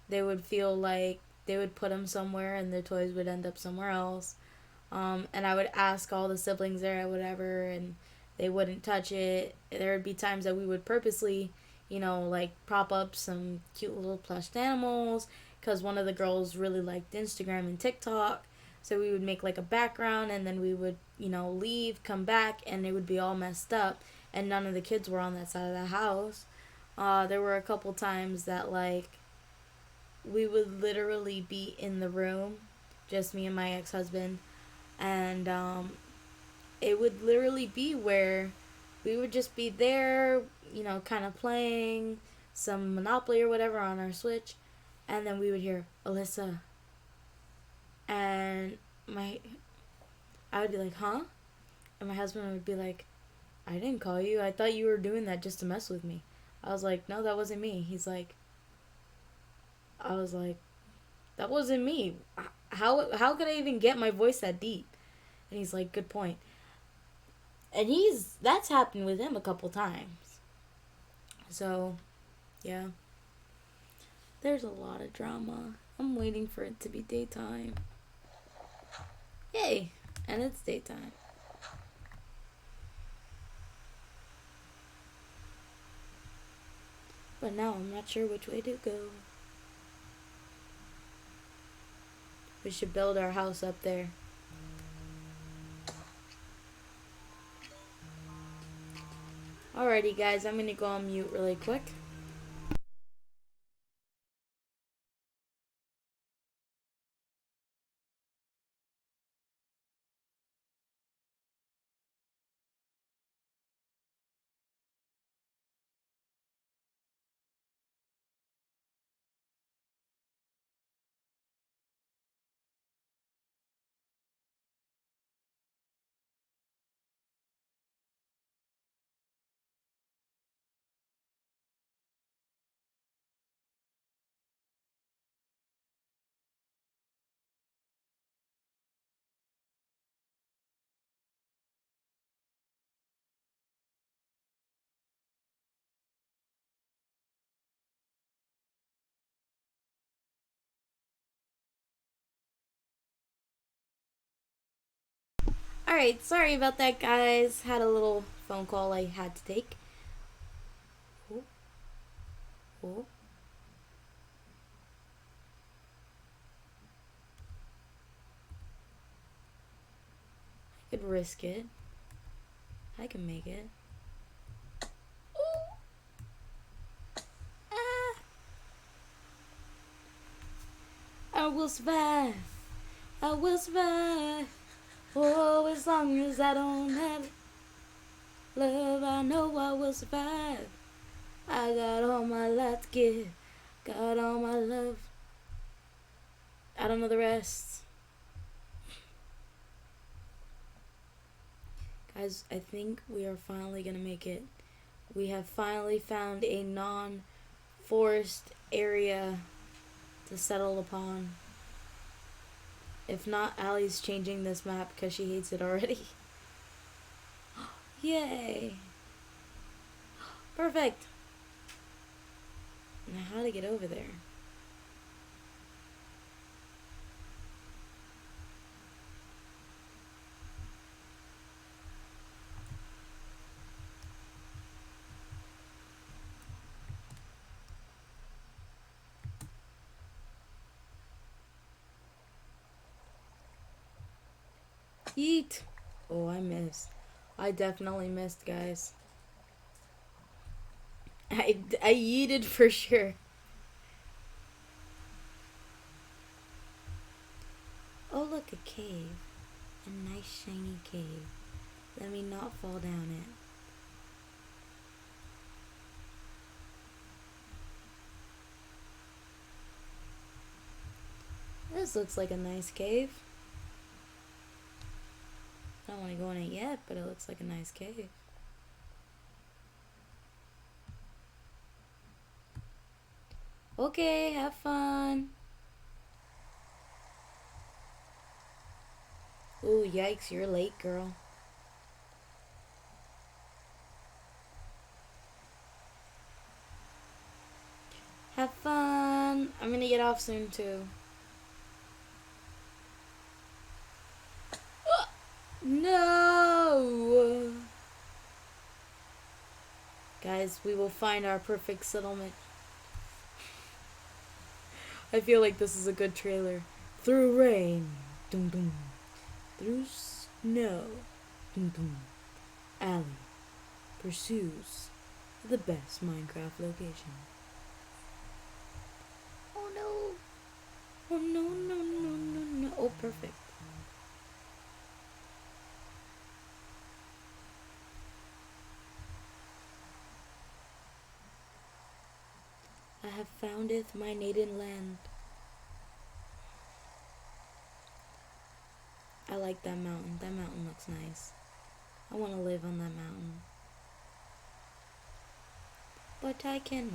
They would feel like they would put them somewhere and their toys would end up somewhere else. And I would ask all the siblings there, whatever, and they wouldn't touch it. There would be times that we would purposely, like prop up some cute little plush animals because one of the girls really liked Instagram and TikTok. So we would make like a background and then we would, leave, come back, and it would be all messed up. And none of the kids were on that side of the house. There were a couple times that, like, we would literally be in the room, just me and my ex husband, and it would literally be where we would just be there, kind of playing some Monopoly or whatever on our Switch, and then we would hear Alyssa, and my I would be like, huh? And my husband would be like, I didn't call you. I thought you were doing that just to mess with me. I was like, no, that wasn't me. I was like, that wasn't me. How could I even get my voice that deep? And he's like, good point. And that's happened with him a couple times. So, yeah. There's a lot of drama. I'm waiting for it to be daytime. Yay. And it's daytime. But now I'm not sure which way to go. We should build our house up there. Alrighty, guys, I'm gonna go on mute really quick. Alright, sorry about that, guys. Had a little phone call I had to take. Oh. Oh. I could risk it. I can make it. I will survive. I will survive. Oh, as long as I don't have love, I know I will survive. I got all my life to give. Got all my love. I don't know the rest. Guys, I think we are finally gonna make it. We have finally found a non-forest area to settle upon. If not, Allie's changing this map because she hates it already. Yay! Perfect! Now how to get over there? Yeet! Oh, I missed. I definitely missed, guys. I yeeted for sure. Oh, look, a cave. A nice shiny cave. Let me not fall down it. This looks like a nice cave. I don't want to go in it yet, but it looks like a nice cave. Okay, have fun. Ooh, yikes, you're late, girl. Have fun. I'm gonna get off soon, too. No! Guys, we will find our perfect settlement. I feel like this is a good trailer. Through rain, dum dum. Through snow, dum dum. Allie pursues the best Minecraft location. Oh no! Oh no, no, no, no, no. Oh, perfect. I have foundeth my native land. I like that mountain. That mountain looks nice. I want to live on that mountain. But I cannot.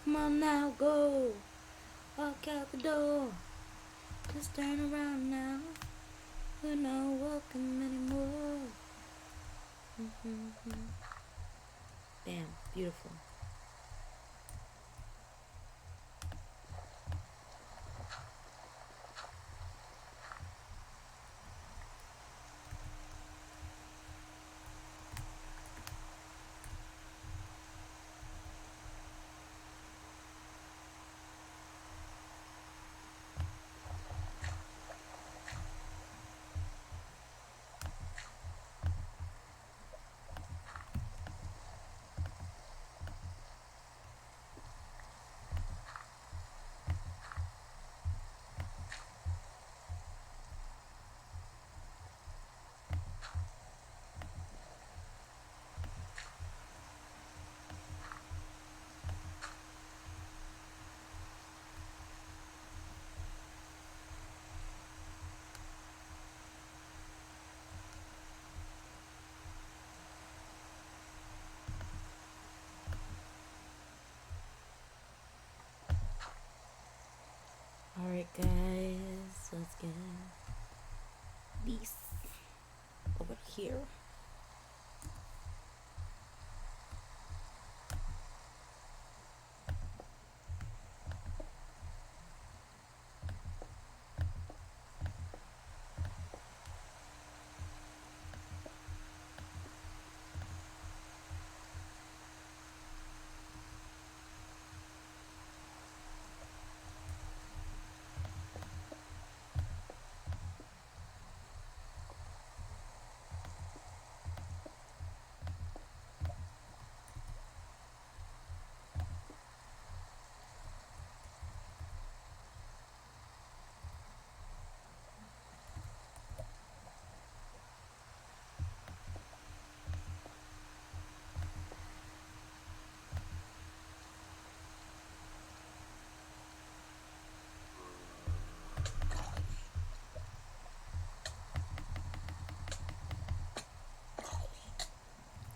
Come on now, go. Walk out the door. Just turn around now. We're not welcome anymore. Bam, beautiful. So let's get these over here.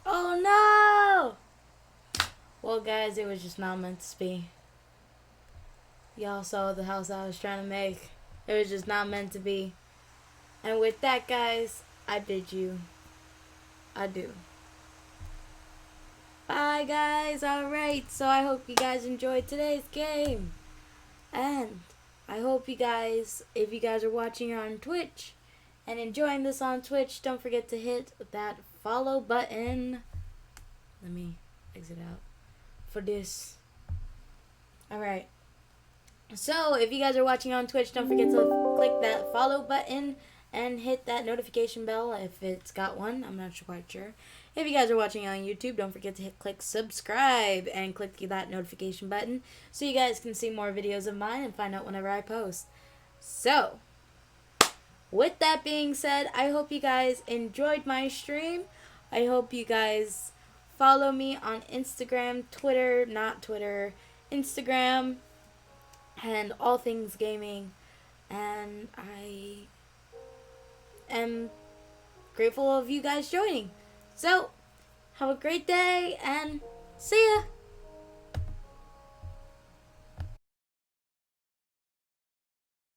Oh no! Well, guys, it was just not meant to be. Y'all saw the house I was trying to make. It was just not meant to be. And with that, guys, I bid you adieu. Bye, guys. Alright, so I hope you guys enjoyed today's game. And I hope you guys, if you guys are watching on Twitch and enjoying this on Twitch, don't forget to hit that follow button. Let me exit out for this. Alright. So, if you guys are watching on Twitch, don't forget to click that follow button and hit that notification bell if it's got one. I'm not quite sure. If you guys are watching on YouTube, don't forget to click subscribe and click that notification button so you guys can see more videos of mine and find out whenever I post. So, with that being said, I hope you guys enjoyed my stream. I hope you guys follow me on Instagram, Twitter, not Twitter, Instagram, and all things gaming. And I am grateful of you guys joining. So, have a great day and see ya!